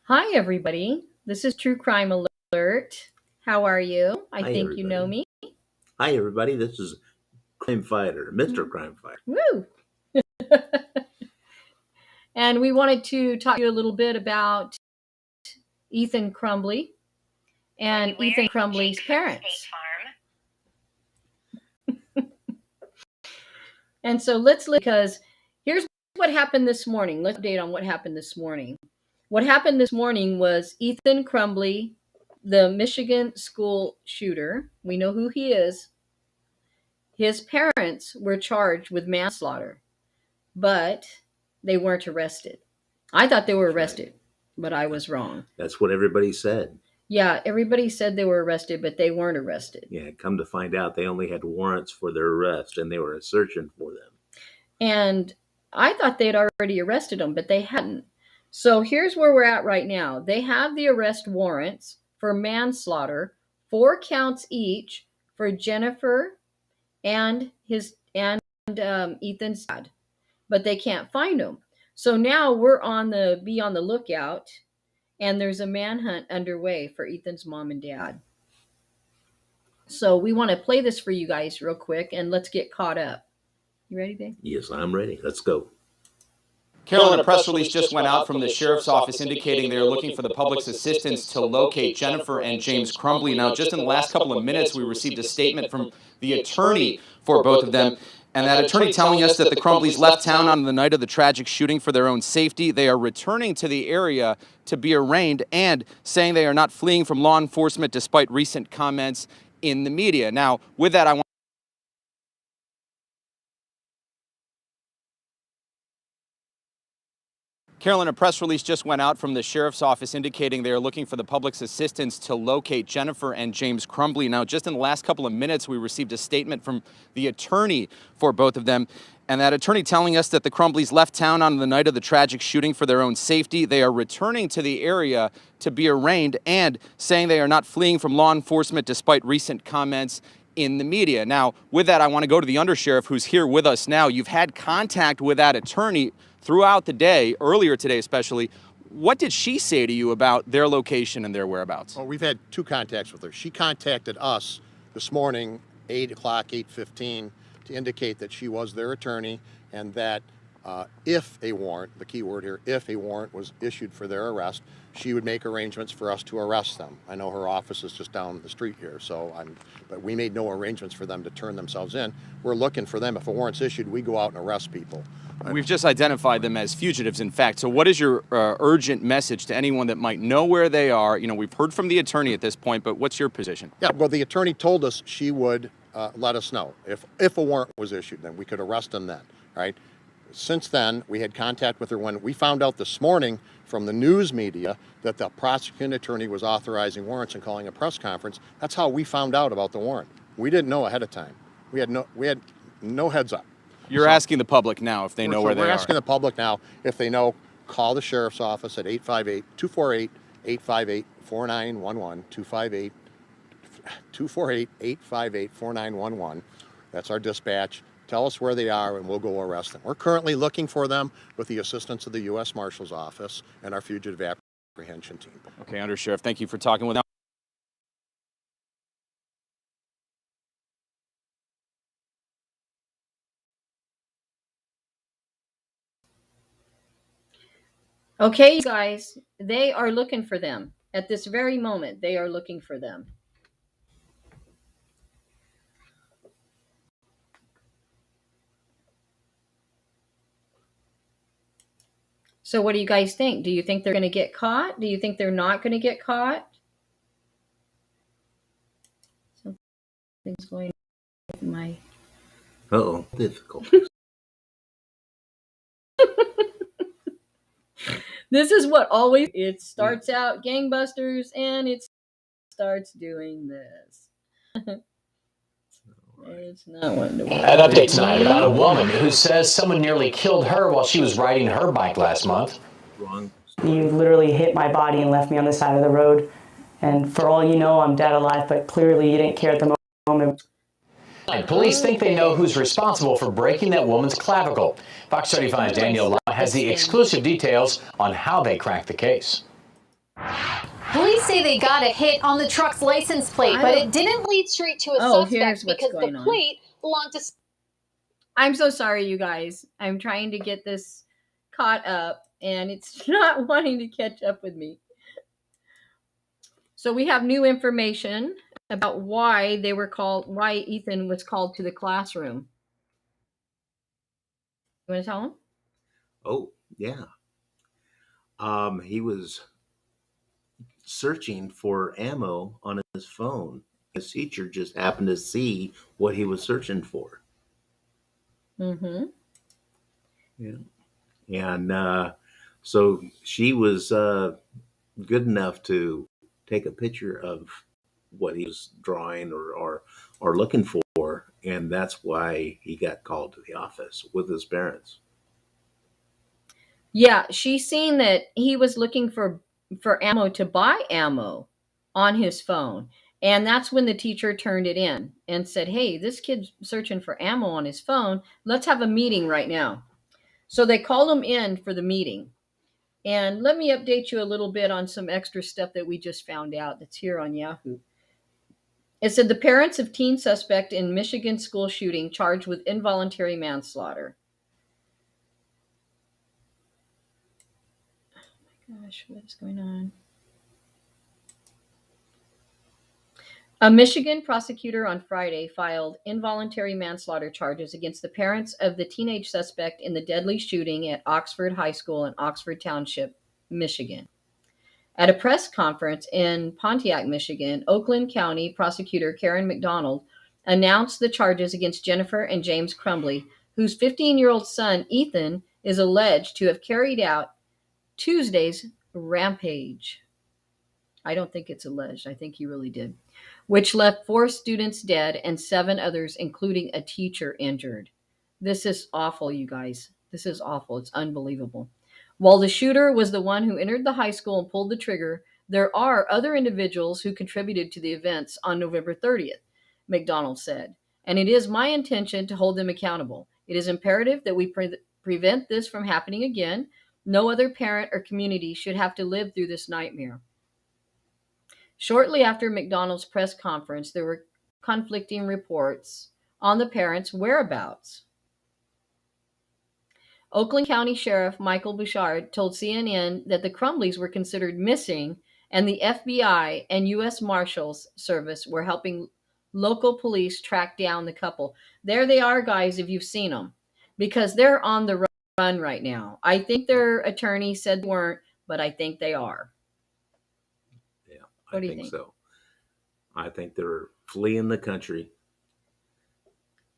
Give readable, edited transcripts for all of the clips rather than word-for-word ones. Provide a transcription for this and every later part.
Hi, everybody. This is True Crime Alert. How are you? I Hi, think you know everybody. me. Hi, everybody. This is Crime Fighter, Mr. Crime Fighter. Woo! And we wanted to talk to you a little bit about Ethan Crumbly and Ethan Crumbly's parents. And so because here's what happened this morning. Let's update on what happened this morning. What happened this morning was Ethan Crumbly, the Michigan school shooter, we know who he is. His parents were charged with manslaughter, but they weren't arrested. I thought they were That's right. arrested, but I was wrong. That's what everybody said. Yeah, everybody said they were arrested, but they weren't arrested. Yeah, come to find out, they only had warrants for their arrest, and they were searching for them. And I thought they'd already arrested them, but they hadn't. So here's where we're at right now. They have the arrest warrants for manslaughter, 4 counts each for Jennifer and Ethan's dad, but they can't find them. So now we're be on the lookout, and there's a manhunt underway for Ethan's mom and dad. So we want to play this for you guys real quick, and let's get caught up. You ready, babe? Yes, I'm ready. Let's go. Carolyn, a press release just went out from the sheriff's office indicating they are looking for the public's assistance to locate Jennifer and James Crumbly. Now, just in the last couple of minutes, we received a statement from the attorney for both of them. And that attorney telling us that the Crumblys left town on the night of the tragic shooting for their own safety. They are returning to the area to be arraigned, and saying they are not fleeing from law enforcement despite recent comments in the media. Now, with that, I want Carolyn, a press release just went out from the sheriff's office indicating they are looking for the public's assistance to locate Jennifer and James Crumbly. Now, just in the last couple of minutes, we received a statement from the attorney for both of them. And that attorney telling us that the Crumblys left town on the night of the tragic shooting for their own safety. They are returning to the area to be arraigned, and saying they are not fleeing from law enforcement despite recent comments in the media. Now, with that, I want to go to the undersheriff who's here with us now. You've had contact with that attorney throughout the day, earlier today especially. What did she say to you about their location and their whereabouts? Well, we've had 2 contacts with her. She contacted us this morning, 8 o'clock, 8:15, to indicate that she was their attorney, and that if a warrant, the key word here, if a warrant was issued for their arrest, she would make arrangements for us to arrest them. I know her office is just down the street here, but we made no arrangements for them to turn themselves in. We're looking for them. If a warrant's issued, we go out and arrest people. We've just identified them as fugitives, in fact. So what is your urgent message to anyone that might know where they are? You know, we've heard from the attorney at this point, but what's your position? Yeah, well, the attorney told us she would let us know. If a warrant was issued, then we could arrest them then, right? Since then, we had contact with her when we found out this morning from the news media that the prosecuting attorney was authorizing warrants and calling a press conference. That's how we found out about the warrant. We didn't know ahead of time. We had no heads up. You're asking the public now if they know where they are. We're asking the public now if they know. Call the sheriff's office at 858-248-858-4911, 248-858-4911. That's our dispatch. Tell us where they are, and we'll go arrest them. We're currently looking for them with the assistance of the U.S. Marshal's Office and our fugitive apprehension team. Okay, Undersheriff, thank you for talking with us. Okay, you guys, they are looking for them. At this very moment, they are looking for them. So what do you guys think? Do you think they're going to get caught? Do you think they're not going to get caught? Something's going on with my... Uh-oh, difficult. This is what always... It starts out gangbusters, and it starts doing this. It's not one to watch. An update tonight about a woman who says someone nearly killed her while she was riding her bike last month. Wrong. You literally hit my body and left me on the side of the road. And for all you know, I'm dead alive, but clearly you didn't care at the moment. Police think they know who's responsible for breaking that woman's clavicle. Fox 35's Daniel Lau has the exclusive details on how they cracked the case. Police say they got a hit on the truck's license plate, but it didn't lead straight to a suspect because the plate belonged to... I'm so sorry, you guys. I'm trying to get this caught up, and it's not wanting to catch up with me. So we have new information about why Ethan was called to the classroom. You want to tell him? Oh, yeah. He was searching for ammo on his phone. His teacher just happened to see what he was searching for. Mm-hmm. Yeah. And so she was good enough to take a picture of what he was drawing or looking for, and that's why he got called to the office with his parents. Yeah, she seen that he was looking for ammo to buy ammo on his phone. And that's when the teacher turned it in and said, "Hey, this kid's searching for ammo on his phone. Let's have a meeting right now." So they called him in for the meeting. And let me update you a little bit on some extra stuff that we just found out that's here on Yahoo. It said the parents of teen suspect in Michigan school shooting charged with involuntary manslaughter. Gosh, what is going on? A Michigan prosecutor on Friday filed involuntary manslaughter charges against the parents of the teenage suspect in the deadly shooting at Oxford High School in Oxford Township, Michigan. At a press conference in Pontiac, Michigan, Oakland County prosecutor Karen McDonald announced the charges against Jennifer and James Crumbly, whose 15-year-old son, Ethan, is alleged to have carried out Tuesday's rampage. I don't think it's alleged. I think he really did, which left 4 students dead and 7 others, including a teacher, injured. This is awful, you guys. This is awful. It's unbelievable. While the shooter was the one who entered the high school and pulled the trigger, there are other individuals who contributed to the events on November 30th, McDonald said, and it is my intention to hold them accountable. It is imperative that we prevent this from happening again. No other parent or community should have to live through this nightmare. Shortly after McDonald's press conference, there were conflicting reports on the parents' whereabouts. Oakland County Sheriff Michael Bouchard told CNN that the Crumblies were considered missing and the FBI and U.S. Marshals Service were helping local police track down the couple. There they are, guys, if you've seen them, because they're on the run right now. I think their attorney said they weren't, but I think they are. Yeah, What I do you think think? so. I think they're fleeing the country.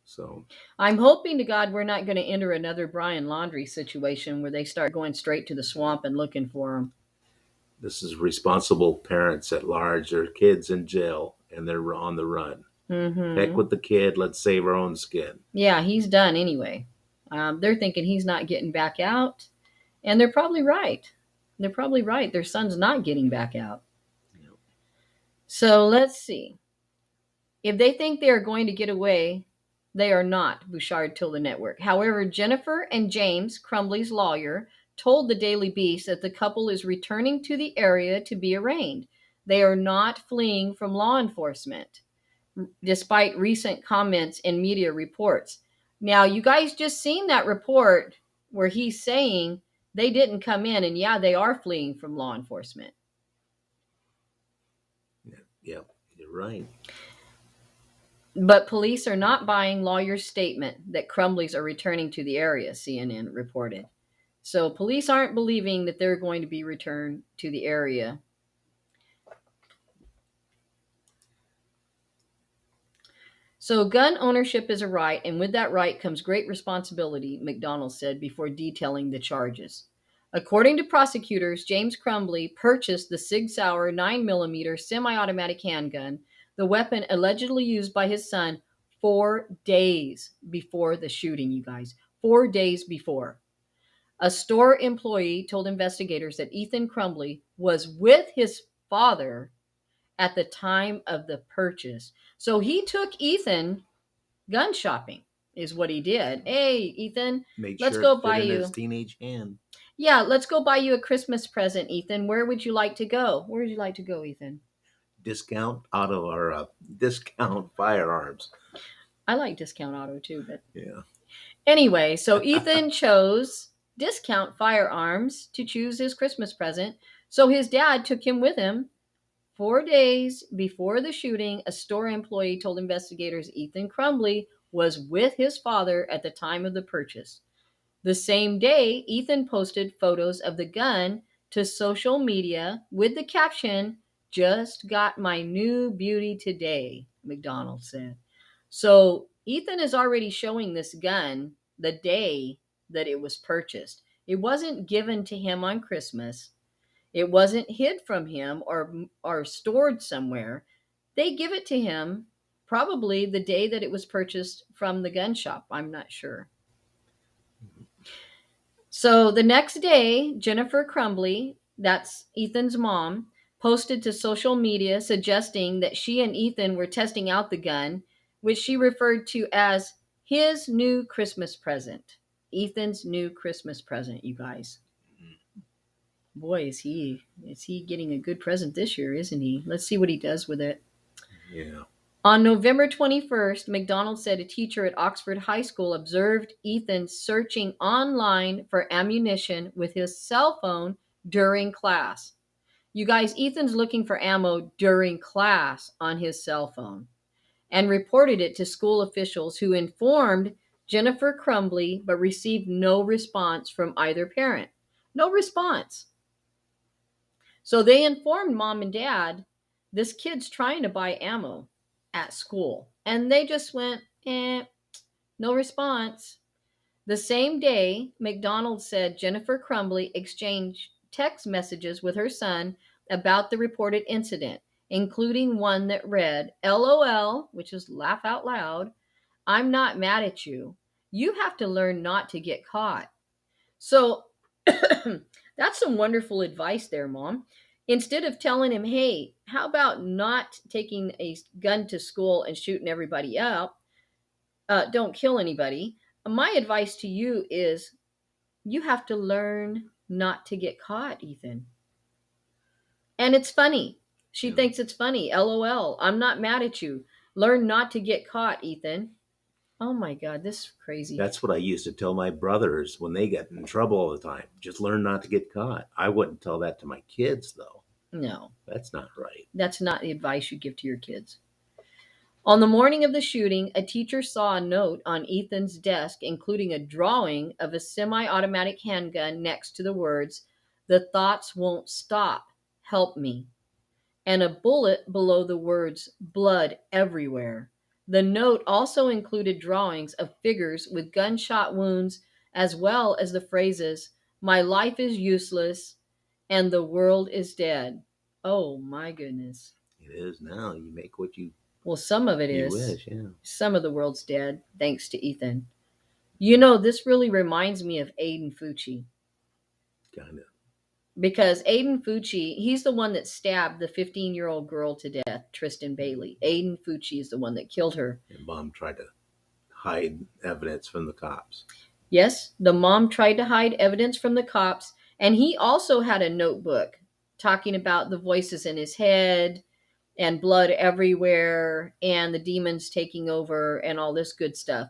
So I'm hoping to God we're not going to enter another Brian Laundrie situation where they start going straight to the swamp and looking for him. this is responsible parents at large. Their kids in jail and they're on the run. Heck with the kid. Let's save our own skin. Yeah, he's done anyway. They're thinking he's not getting back out, and they're probably right. They're probably right. Their son's not getting back out. Yep. So let's see. If they think they are going to get away, they are not, Bouchard told the network. However, Jennifer and James, Crumbly's lawyer, told the Daily Beast that the couple is returning to the area to be arraigned. They are not fleeing from law enforcement, despite recent comments in media reports. Now, you guys just seen that report where he's saying they didn't come in, and yeah, they are fleeing from law enforcement. Yeah, you're right. But police are not buying lawyers' statement that Crumblies are returning to the area, CNN reported. So police aren't believing that they're going to be returned to the area. So gun ownership is a right, and with that right comes great responsibility, McDonald said before detailing the charges. According to prosecutors, James Crumbly purchased the Sig Sauer 9mm semi-automatic handgun, the weapon allegedly used by his son, 4 days before the shooting, you guys. 4 days before. A store employee told investigators that Ethan Crumbly was with his father at the time of the purchase. So he took Ethan gun shopping, is what he did. Hey, Ethan, Made let's sure go it fit buy in you. his teenage hand. Yeah, let's go buy you a Christmas present, Ethan. Where would you like to go? Where would you like to go, Ethan? Discount auto or discount firearms. I like Discount Auto too, but Yeah. anyway, so Ethan chose Discount Firearms to choose his Christmas present. So his dad took him with him. 4 days before the shooting, a store employee told investigators Ethan Crumbly was with his father at the time of the purchase. The same day, Ethan posted photos of the gun to social media with the caption, "Just got my new beauty today," McDonald said. So Ethan is already showing this gun the day that it was purchased. It wasn't given to him on Christmas. It wasn't hid from him or stored somewhere. They give it to him probably the day that it was purchased from the gun shop. I'm not sure. So the next day, Jennifer Crumbly, that's Ethan's mom, posted to social media suggesting that she and Ethan were testing out the gun, which she referred to as his new Christmas present. Ethan's new Christmas present, you guys. Boy, is he getting a good present this year, isn't he? Let's see what he does with it. Yeah. On November 21st, McDonald said a teacher at Oxford High School observed Ethan searching online for ammunition with his cell phone during class. You guys, Ethan's looking for ammo during class on his cell phone and reported it to school officials who informed Jennifer Crumbly but received no response from either parent. No response. So they informed mom and dad, this kid's trying to buy ammo at school. And they just went, no response. The same day, McDonald said Jennifer Crumbly exchanged text messages with her son about the reported incident, including one that read, "LOL," which is laugh out loud, "I'm not mad at you. You have to learn not to get caught." So that's some wonderful advice there, Mom. Instead of telling him, "Hey, how about not taking a gun to school and shooting everybody up? Don't kill anybody." My advice to you is you have to learn not to get caught, Ethan. And it's funny. She Yeah. thinks it's funny. LOL. I'm not mad at you. Learn not to get caught, Ethan. Oh my God, this is crazy. That's what I used to tell my brothers when they get in trouble all the time. Just learn not to get caught. I wouldn't tell that to my kids, though. No, That's not right. that's not the advice you give to your kids. On the morning of the shooting, a teacher saw a note on Ethan's desk, including a drawing of a semi automatic handgun next to the words, "The thoughts won't stop. Help me," and a bullet below the words, "Blood everywhere." The note also included drawings of figures with gunshot wounds, as well as the phrases, "My life is useless," and "The world is dead." Oh my goodness. It is now. You make what you Some of it is. wish. Yeah. Some of the world's dead, thanks to Ethan. You know, this really reminds me of Aiden Fucci. Kind of. Because Aiden Fucci, he's the one that stabbed the 15-year-old girl to death, Tristan Bailey. Aiden Fucci is the one that killed her. And mom tried to hide evidence from the cops. Yes, the mom tried to hide evidence from the cops, and he also had a notebook talking about the voices in his head and blood everywhere and the demons taking over and all this good stuff.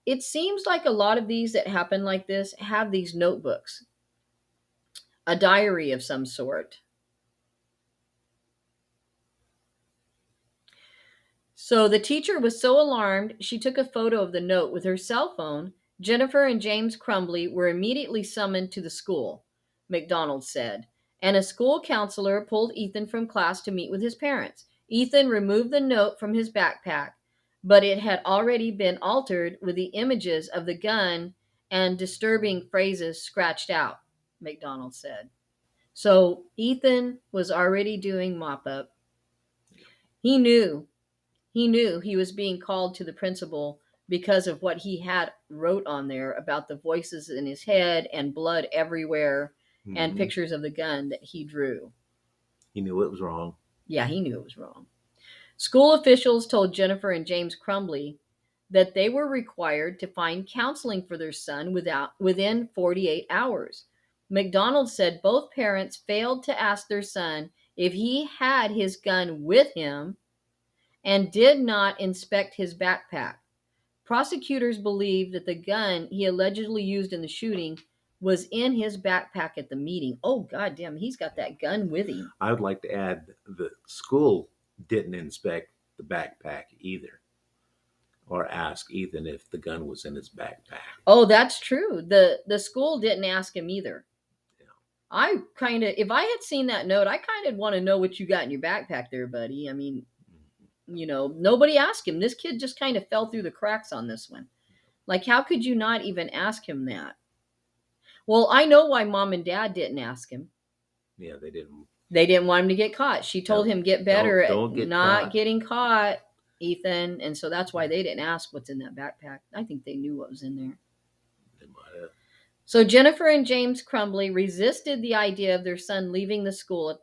It seems like a lot of these that happen like this have these notebooks, a diary of some sort. So the teacher was so alarmed, she took a photo of the note with her cell phone. Jennifer and James Crumbly were immediately summoned to the school, McDonald said, and a school counselor pulled Ethan from class to meet with his parents. Ethan removed the note from his backpack, but it had already been altered with the images of the gun and disturbing phrases scratched out, McDonald said. So Ethan was already doing mop up. He knew he was being called to the principal because of what he had wrote on there about the voices in his head and blood everywhere and pictures of the gun that he drew. He knew it was wrong. Yeah, he knew it was wrong. School officials told Jennifer and James Crumbly that they were required to find counseling for their son within 48 hours. McDonald said both parents failed to ask their son if he had his gun with him and did not inspect his backpack. Prosecutors believe that the gun he allegedly used in the shooting was in his backpack at the meeting. Oh, goddamn, he's got that gun with him. I would like to add the school didn't inspect the backpack either, or ask Ethan if the gun was in his backpack. Oh, that's true. The school didn't ask him either. Yeah. If I had seen that note, I kind of want to know what you got in your backpack there, buddy. I mean, nobody asked him. This kid just kind of fell through the cracks on this one. Like, how could you not even ask him that? Well, I know why mom and dad didn't ask him. Yeah, they didn't. They didn't want him to get caught. She told him, get better don't at not getting caught, Ethan. And so that's why they didn't ask what's in that backpack. I think they knew what was in there. They might have. So Jennifer and James Crumbly resisted the idea of their son leaving the school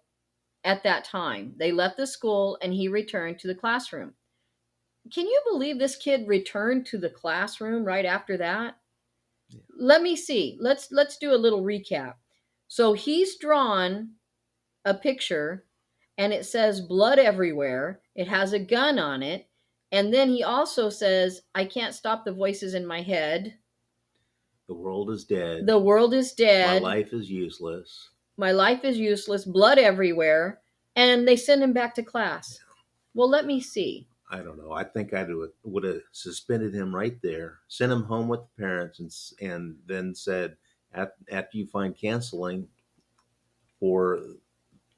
at that time. They left the school and he returned to the classroom. Can you believe this kid returned to the classroom right after that? Yeah. Let me see. Let's do a little recap. So he's drawn a picture and it says blood everywhere. It has a gun on it. And then he also says, I can't stop the voices in my head. The world is dead. The world is dead. My life is useless. My life is useless. Blood everywhere. And they send him back to class. Yeah. Well, let me see. I don't know. I think I would have suspended him right there, sent him home with the parents, and then said, after you find counseling for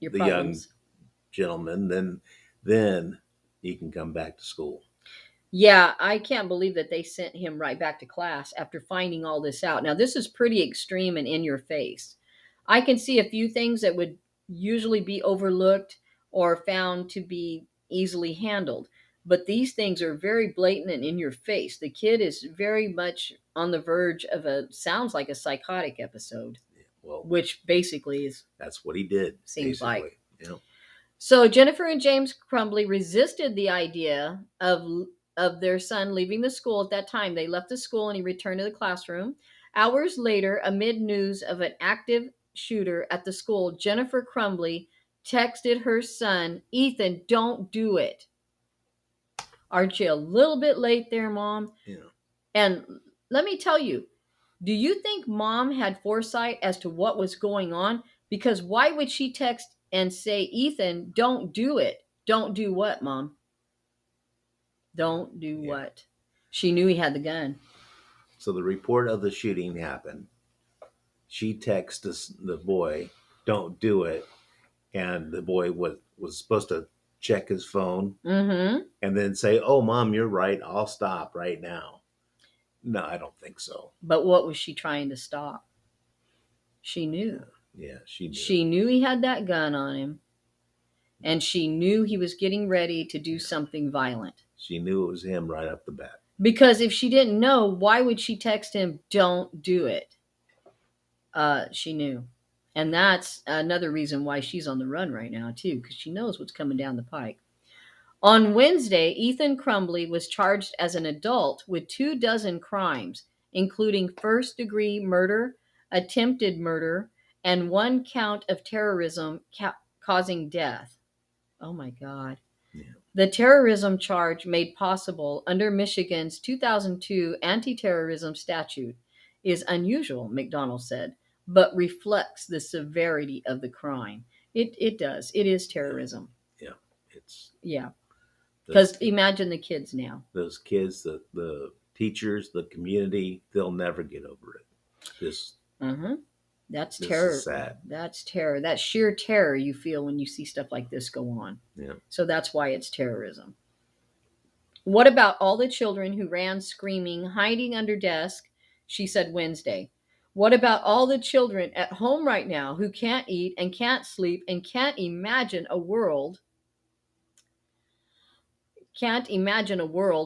your the problems, young gentleman, then he can come back to school. Yeah, I can't believe that they sent him right back to class after finding all this out. Now, this is pretty extreme and in your face. I can see a few things that would usually be overlooked or found to be easily handled. But these things are very blatant and in your face. The kid is very much on the verge of sounds like a psychotic episode. Yeah, well, which basically is. That's what he did. Seems basically. Like. Yeah. So Jennifer and James Crumbly resisted the idea of their son leaving the school at that time. They left the school and he returned to the classroom. Hours later, amid news of an active shooter at the school, Jennifer Crumbly texted her son, Ethan, don't do it. Aren't you a little bit late there, Mom? Yeah. And let me tell you, do you think Mom had foresight as to what was going on? Because why would she text and say, Ethan, don't do it? Don't do what, Mom? Don't do what? She knew he had the gun. So the report of the shooting happened. She texts the boy, don't do it. And the boy was supposed to check his phone and then say, oh, Mom, you're right. I'll stop right now. No, I don't think so. But what was she trying to stop? She knew. Yeah, she knew. She knew he had that gun on him. And she knew he was getting ready to do something violent. She knew it was him right off the bat. Because if she didn't know, why would she text him, don't do it? She knew. And that's another reason why she's on the run right now, too, because she knows what's coming down the pike. On Wednesday, Ethan Crumbly was charged as an adult with 24 crimes, including first-degree murder, attempted murder, and 1 count of terrorism causing death. Oh, my God. Yeah. The terrorism charge made possible under Michigan's 2002 anti-terrorism statute is unusual, McDonald said, but reflects the severity of the crime. It does. It is terrorism. Yeah. Yeah. Because imagine the kids now. Those kids, the teachers, the community, they'll never get over it. That's terror. Is sad. That's terror. That's sheer terror you feel when you see stuff like this go on. Yeah. So that's why it's terrorism. What about all the children who ran screaming, hiding under desk? She said Wednesday. What about all the children at home right now who can't eat and can't sleep and can't imagine a world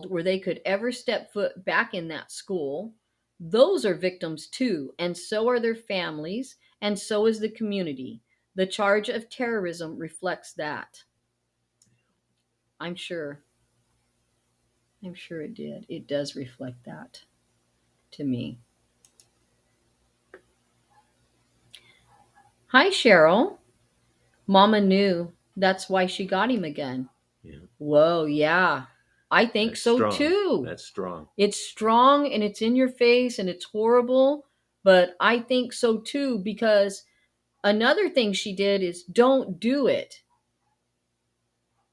where they could ever step foot back in that school? Those are victims too, and so are their families, and so is the community. The charge of terrorism reflects that. I'm sure it did. It does reflect that to me. Hi, Cheryl. Mama knew. That's why she got him again. Yeah. Whoa, yeah. I think That's so strong. too. That's strong. It's strong and it's in your face and it's horrible, but I think so too because another thing she did is don't do it.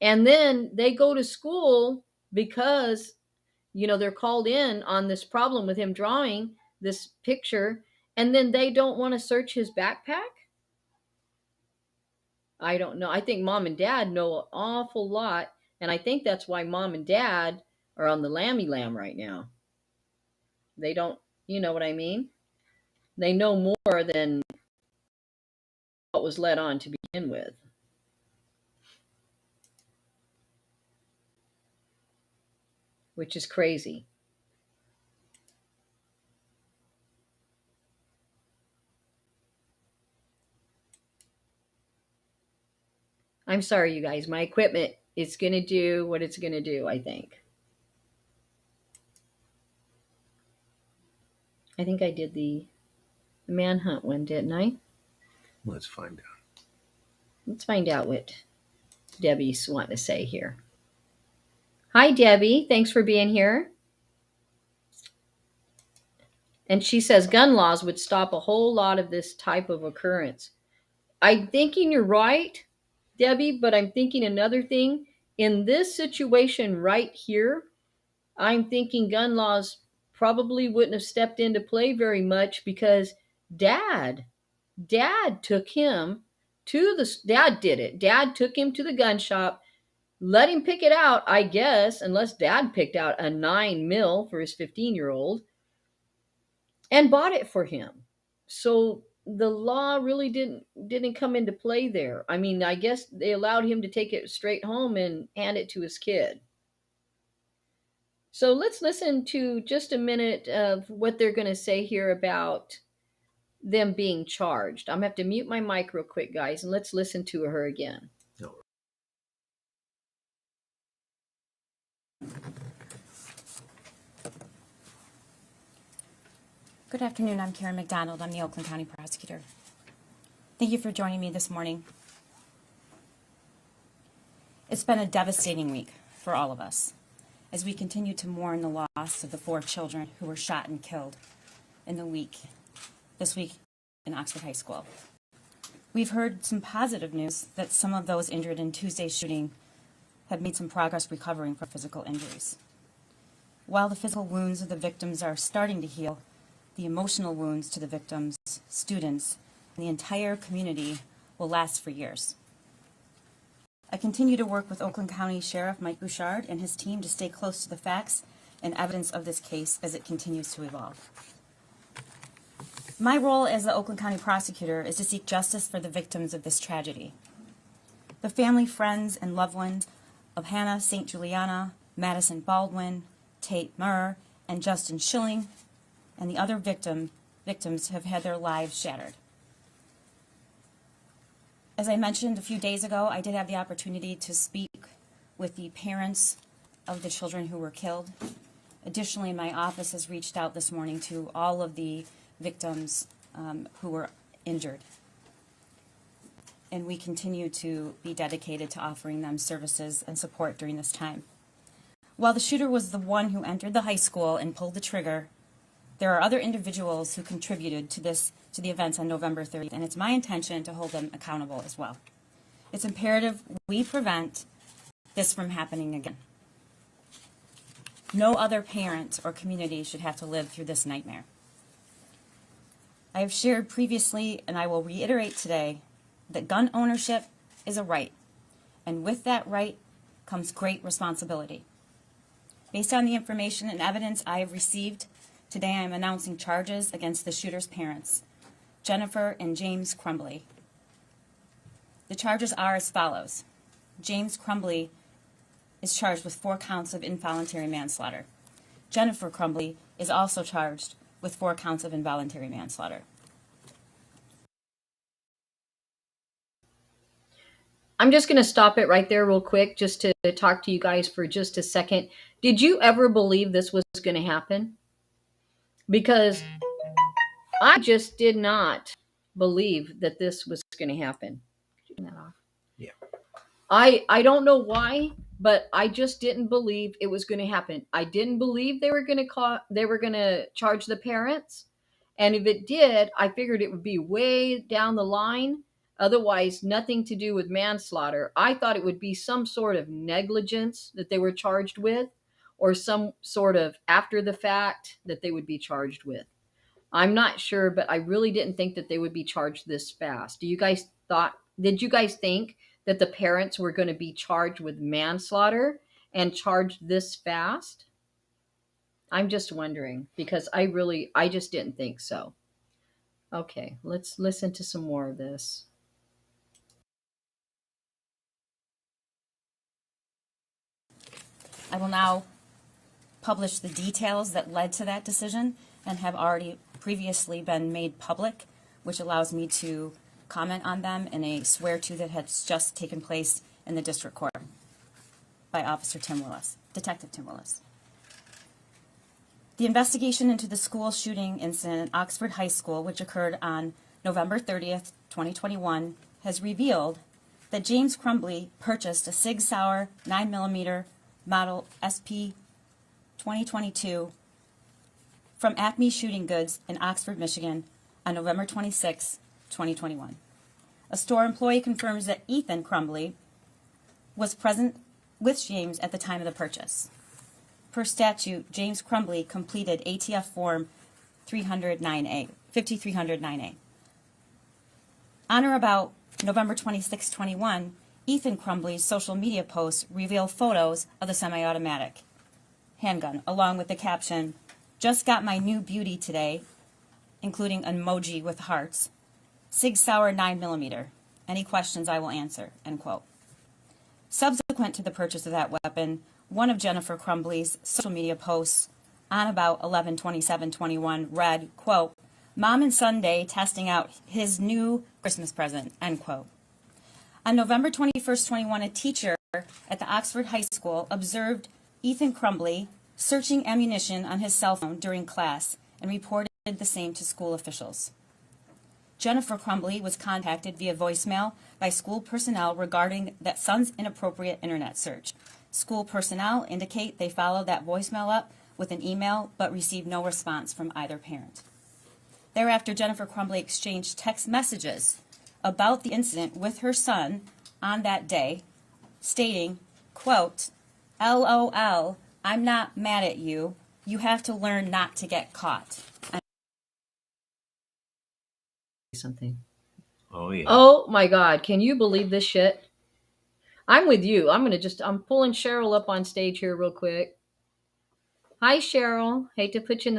And then they go to school because, they're called in on this problem with him drawing this picture, and then they don't want to search his backpack. I don't know. I think mom and dad know an awful lot, and I think that's why mom and dad are on the lammy lamb right now. They don't, you know what I mean? They know more than what was let on to begin with. Which is crazy. I'm sorry, you guys. My equipment is going to do what it's going to do, I think. I think I did the manhunt one, didn't I? Let's find out. Let's find out what Debbie's wanting to say here. Hi, Debbie. Thanks for being here. And she says gun laws would stop a whole lot of this type of occurrence. I'm thinking you're right, Debbie, but I'm thinking another thing. In this situation right here, I'm thinking gun laws probably wouldn't have stepped into play very much because dad took him dad did it. Dad took him to the gun shop, let him pick it out, I guess, unless dad picked out a 9mm for his 15-year-old and bought it for him. So the law really didn't come into play there. I mean, I guess they allowed him to take it straight home and hand it to his kid. So let's listen to just a minute of what they're going to say here about them being charged. I'm going to have to mute my mic real quick, guys, and let's listen to her again. Good afternoon. I'm Karen McDonald. I'm the Oakland County Prosecutor. Thank you for joining me this morning. It's been a devastating week for all of us as we continue to mourn the loss of the 4 children who were shot and killed this week in Oxford High School. We've heard some positive news that some of those injured in Tuesday's shooting have made some progress recovering from physical injuries. While the physical wounds of the victims are starting to heal, the emotional wounds to the victims, students, and the entire community will last for years. I continue to work with Oakland County Sheriff Mike Bouchard and his team to stay close to the facts and evidence of this case as it continues to evolve. My role as the Oakland County Prosecutor is to seek justice for the victims of this tragedy. The family, friends, and loved ones of Hannah St. Juliana, Madison Baldwin, Tate Murr, and Justin Schilling, and the other victims have had their lives shattered. As I mentioned a few days ago, I did have the opportunity to speak with the parents of the children who were killed. Additionally, my office has reached out this morning to all of the victims who were injured. And we continue to be dedicated to offering them services and support during this time. While the shooter was the one who entered the high school and pulled the trigger, there are other individuals who contributed to the events on November 30th, and it's my intention to hold them accountable as well. It's imperative we prevent this from happening again. No other parent or community should have to live through this nightmare. I have shared previously, and I will reiterate today, that gun ownership is a right, and with that right comes great responsibility. Based on the information and evidence I have received, today I am announcing charges against the shooter's parents, Jennifer and James Crumbly. The charges are as follows. James Crumbly is charged with 4 counts of involuntary manslaughter. Jennifer Crumbly is also charged with 4 counts of involuntary manslaughter. I'm just going to stop it right there real quick just to talk to you guys for just a second. Did you ever believe this was going to happen? Because I just did not believe that this was going to happen. Turn that off. Yeah. I don't know why, but I just didn't believe it was going to happen. I didn't believe they were going to charge the parents. And if it did, I figured it would be way down the line. Otherwise, nothing to do with manslaughter. I thought it would be some sort of negligence that they were charged with, or some sort of after the fact that they would be charged with. I'm not sure, but I really didn't think that they would be charged this fast. Did you guys think that the parents were going to be charged with manslaughter and charged this fast? I'm just wondering, because I just didn't think so. Okay, let's listen to some more of this. I will now publish the details that led to that decision and have already previously been made public, which allows me to comment on them in a swear-to that has just taken place in the district court by Detective Tim Willis. The investigation into the school shooting incident at Oxford High School, which occurred on November 30th, 2021, has revealed that James Crumbly purchased a Sig Sauer 9mm model SP 2022 from Acme Shooting Goods in Oxford, Michigan on November 26, 2021. A store employee confirms that Ethan Crumbly was present with James at the time of the purchase. Per statute, James Crumbly completed ATF Form 5309A. On or about November 26, 21, Ethan Crumbly's social media posts reveal photos of the semi-automatic handgun, along with the caption, "Just got my new beauty today," including an emoji with hearts, "Sig Sauer 9mm. Any questions I will answer," end quote. Subsequent to the purchase of that weapon, one of Jennifer Crumbly's social media posts on about 11/27/21 read, quote, "Mom and Sunday testing out his new Christmas present," end quote. On November 21st, 21, a teacher at the Oxford High School observed Ethan Crumbly searching ammunition on his cell phone during class and reported the same to school officials. Jennifer Crumbly was contacted via voicemail by school personnel regarding that son's inappropriate internet search. School personnel indicate they followed that voicemail up with an email but received no response from either parent. Thereafter, Jennifer Crumbly exchanged text messages about the incident with her son on that day, stating, quote, "LOL, I'm not mad at you. You have to learn not to get caught." Something. Oh, yeah. Oh my God. Can you believe this shit? I'm with you. I'm pulling Cheryl up on stage here real quick. Hi, Cheryl. Hate to put you in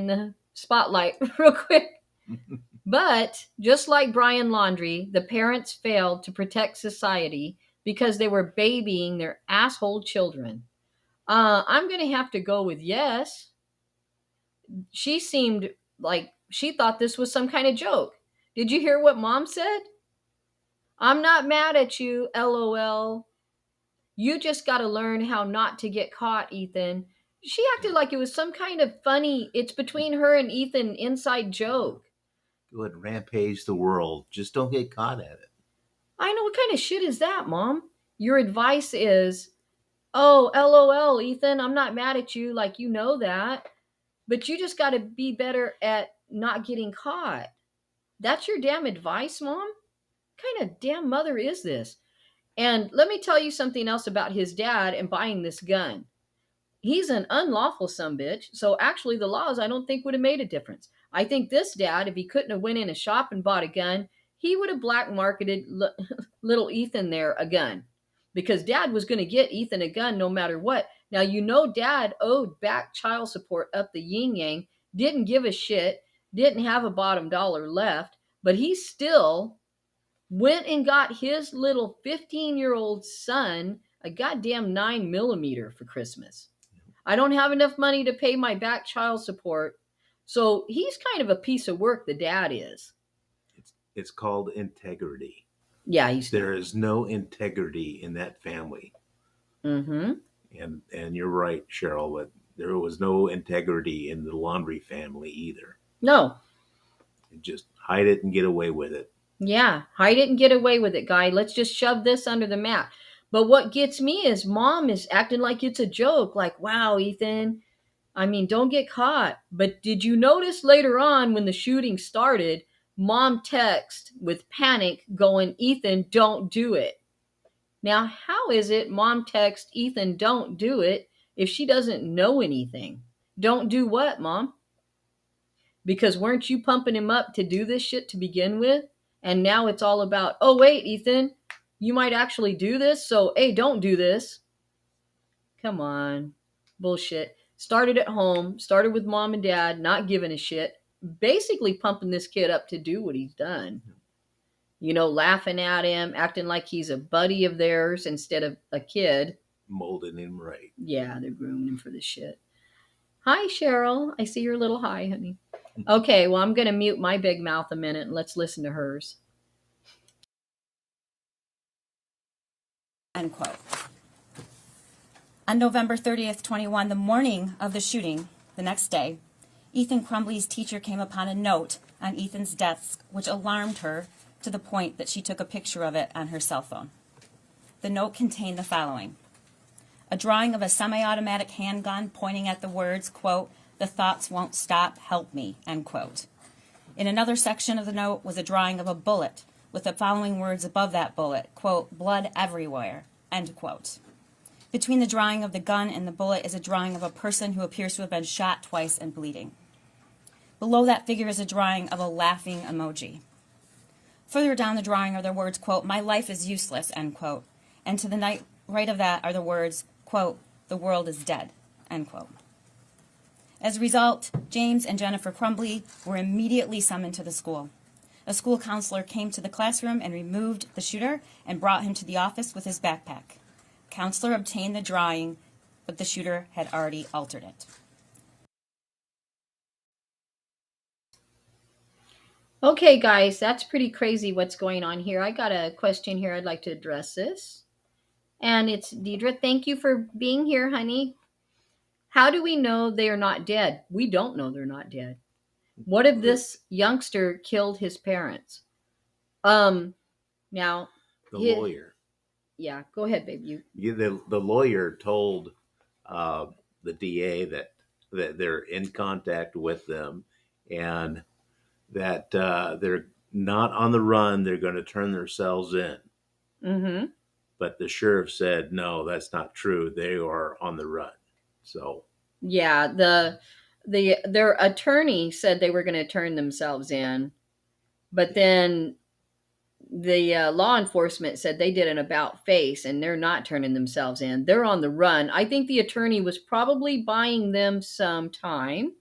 the spotlight real quick. But just like Brian Laundrie, the parents failed to protect society because they were babying their asshole children. I'm going to have to go with yes. She seemed like she thought this was some kind of joke. Did you hear what Mom said? "I'm not mad at you, LOL. You just got to learn how not to get caught, Ethan." She acted like it was some kind of funny, it's between her and Ethan inside joke. Go ahead and rampage the world. Just don't get caught at it. I know, what kind of shit is that, Mom? Your advice is, "Oh, LOL, Ethan, I'm not mad at you, like you know that. But you just got to be better at not getting caught." That's your damn advice, Mom? What kind of damn mother is this? And let me tell you something else about his dad and buying this gun. He's an unlawful sumbitch, so actually the laws I don't think would have made a difference. I think this dad, if he couldn't have went in a shop and bought a gun, he would have black marketed little Ethan there a gun, because dad was going to get Ethan a gun no matter what. Now, you know, dad owed back child support up the yin yang, didn't give a shit, didn't have a bottom dollar left, but he still went and got his little 15-year-old son a goddamn 9mm for Christmas. I don't have enough money to pay my back child support. So he's kind of a piece of work, the dad is. It's called integrity. Yeah, there is no integrity in that family. Mm-hmm. And you're right, Cheryl, but there was no integrity in the Laundrie family either. No. Just hide it and get away with it. Yeah, hide it and get away with it, guy. Let's just shove this under the mat. But what gets me is mom is acting like it's a joke. Like, wow, Ethan, I mean, don't get caught. But did you notice later on when the shooting started, mom text with panic going, Ethan, don't do it. Now, how is it mom text Ethan, don't do it if she doesn't know anything? Don't do what, mom? Because weren't you pumping him up to do this shit to begin with? And now it's all about, oh, wait, Ethan, you might actually do this. So, hey, don't do this. Come on. Bullshit. Started at home, started with mom and dad, not giving a shit, basically pumping this kid up to do what he's done. You know, laughing at him, acting like he's a buddy of theirs instead of a kid. Molding him right. Yeah, they're grooming him for this shit. Hi, Cheryl. I see your little hi, honey. Okay, well, I'm going to mute my big mouth a minute and let's listen to hers. End quote. On November 30th, 21, the morning of the shooting, the next day, Ethan Crumbly's teacher came upon a note on Ethan's desk which alarmed her to the point that she took a picture of it on her cell phone. The note contained the following: a drawing of a semi-automatic handgun pointing at the words, quote, "The thoughts won't stop, help me," end quote. In another section of the note was a drawing of a bullet with the following words above that bullet, quote, "Blood everywhere," end quote. Between the drawing of the gun and the bullet is a drawing of a person who appears to have been shot twice and bleeding. Below that figure is a drawing of a laughing emoji. Further down the drawing are the words, quote, "My life is useless," end quote. And to the right of that are the words, quote, "The world is dead," end quote. As a result, James and Jennifer Crumbly were immediately summoned to the school. A school counselor came to the classroom and removed the shooter and brought him to the office with his backpack. Counselor obtained the drawing, but the shooter had already altered it. Okay, guys, that's pretty crazy what's going on here. I got a question here. I'd like to address this. And it's Deidre. Thank you for being here, honey. How do we know they are not dead? We don't know they're not dead. What if this youngster killed his parents? Now the lawyer. Yeah, go ahead, babe. The lawyer told the DA that they're in contact with them and that they're not on the run. They're going to turn themselves in. Mm-hmm. But the sheriff said, no, that's not true. They are on the run. So yeah, their attorney said they were going to turn themselves in, but then the law enforcement said they did an about face and they're not turning themselves in. They're on the run. I think the attorney was probably buying them some time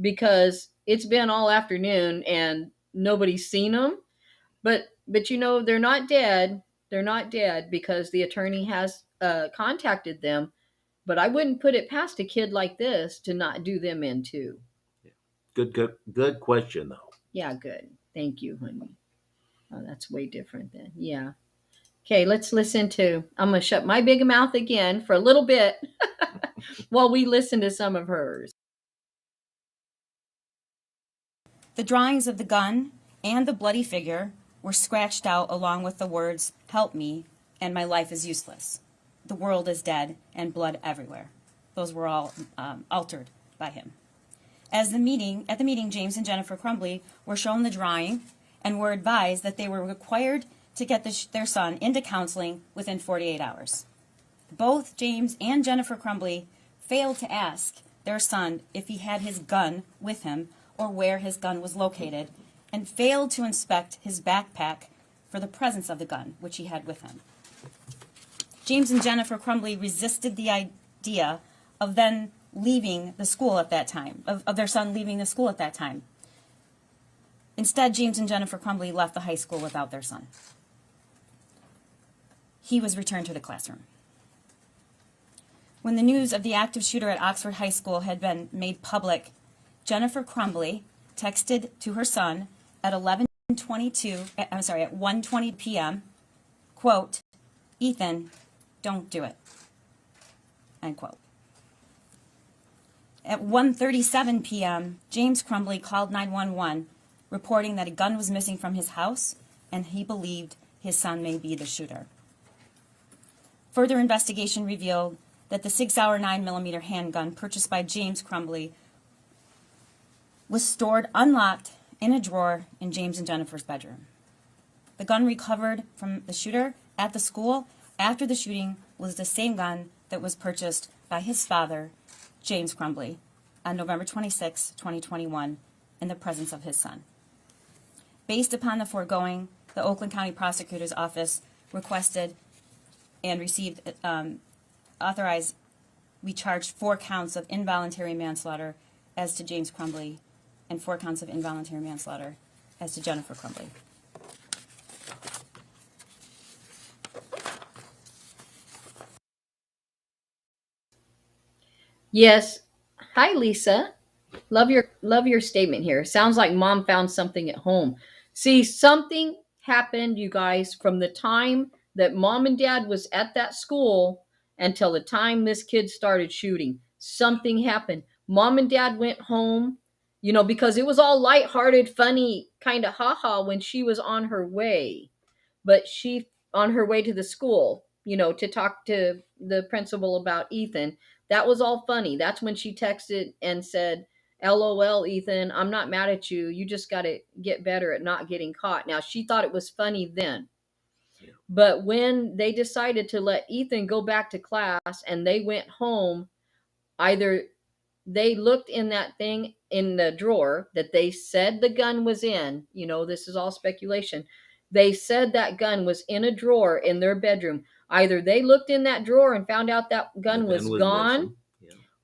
because it's been all afternoon and nobody's seen them. But you know, they're not dead. They're not dead because the attorney has contacted them. But I wouldn't put it past a kid like this to not do them in too. Good question, though. Yeah, good. Thank you, honey. Oh, that's way different then. Yeah. Okay, let's listen to. I'm going to shut my big mouth again for a little bit while we listen to some of hers. The drawings of the gun and the bloody figure were scratched out along with the words, "Help me," and "My life is useless." "The world is dead," and "Blood everywhere." Those were all altered by him. At the meeting, James and Jennifer Crumbly were shown the drawing and were advised that they were required to get their son into counseling within 48 hours. Both James and Jennifer Crumbly failed to ask their son if he had his gun with him or where his gun was located, and failed to inspect his backpack for the presence of the gun, which he had with him. James and Jennifer Crumbly resisted the idea of then leaving the school at that time, of their son leaving the school at that time. Instead, James and Jennifer Crumbly left the high school without their son. He was returned to the classroom. When the news of the active shooter at Oxford High School had been made public, Jennifer Crumbly texted to her son at 1:20 p.m., quote, "Ethan, don't do it," end quote. At 1:37 p.m., James Crumbly called 911, reporting that a gun was missing from his house and he believed his son may be the shooter. Further investigation revealed that the 6-hour 9mm handgun purchased by James Crumbly was stored unlocked in a drawer in James and Jennifer's bedroom. The gun recovered from the shooter at the school after the shooting was the same gun that was purchased by his father, James Crumbly, on November 26, 2021, in the presence of his son. Based upon the foregoing, the Oakland County Prosecutor's Office requested and received, authorized, we charged 4 counts of involuntary manslaughter as to James Crumbly and 4 counts of involuntary manslaughter as to Jennifer Crumbly. Yes. Hi, Lisa. Love your statement here. Sounds like mom found something at home. See, something happened, you guys, from the time that mom and dad was at that school until the time this kid started shooting. Something happened. Mom and dad went home, because it was all lighthearted, funny, kind of haha when she was on her way. But she on her way to the school, to talk to the principal about Ethan. That was all funny. That's when she texted and said, LOL, Ethan, I'm not mad at you. You just got to get better at not getting caught. Now, she thought it was funny then. But when they decided to let Ethan go back to class and they went home, either they looked in that thing in the drawer that they said the gun was in, this is all speculation. They said that gun was in a drawer in their bedroom. Either they looked in that drawer and found out that gun was gone,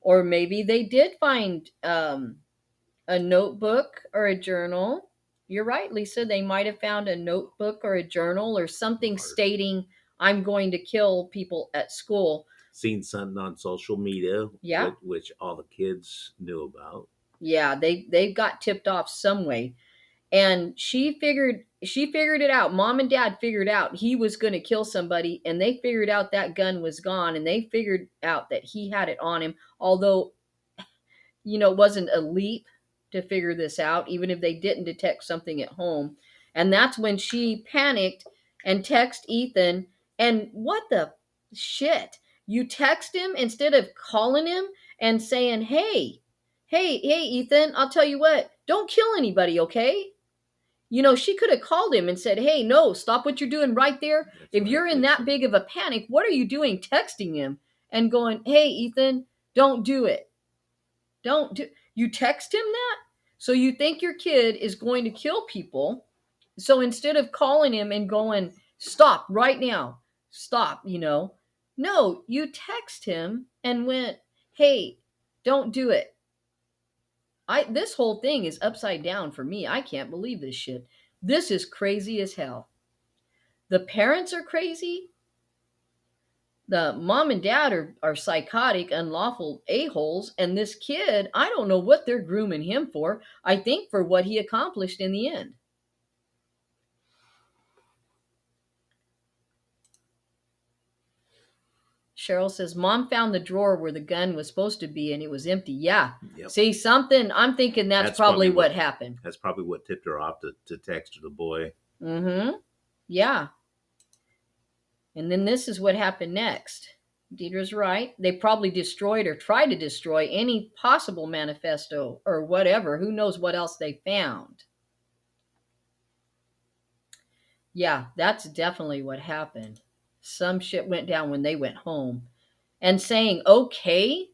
or maybe they did find a notebook or a journal. You're right, Lisa. They might have found a notebook or a journal or something stating, I'm going to kill people at school. Seen something on social media, Yeah, which all the kids knew about. Yeah, they got tipped off some way. And she figured it out. Mom and dad figured out he was going to kill somebody, and they figured out that gun was gone, and they figured out that he had it on him. Although, it wasn't a leap to figure this out, even if they didn't detect something at home. And that's when she panicked and texted Ethan. And what the shit? You text him instead of calling him and saying, hey, Ethan, I'll tell you what, don't kill anybody, okay? She could have called him and said, hey, no, stop what you're doing right there. If you're in that big of a panic, what are you doing texting him and going, hey, Ethan, don't do it. You text him that? So you think your kid is going to kill people. So instead of calling him and going, stop right now, stop, no, you text him and went, hey, don't do it. This whole thing is upside down for me. I can't believe this shit. This is crazy as hell. The parents are crazy. The mom and dad are psychotic, unlawful a-holes. And this kid, I don't know what they're grooming him for. I think for what he accomplished in the end. Cheryl says, Mom found the drawer where the gun was supposed to be and it was empty. Yeah. Yep. See, something, I'm thinking that's probably what happened. That's probably what tipped her off to text to the boy. Mm-hmm. Yeah. And then this is what happened next. Deidre's right. They probably destroyed or tried to destroy any possible manifesto or whatever. Who knows what else they found? Yeah, that's definitely what happened. Some shit went down when they went home. And saying, okay,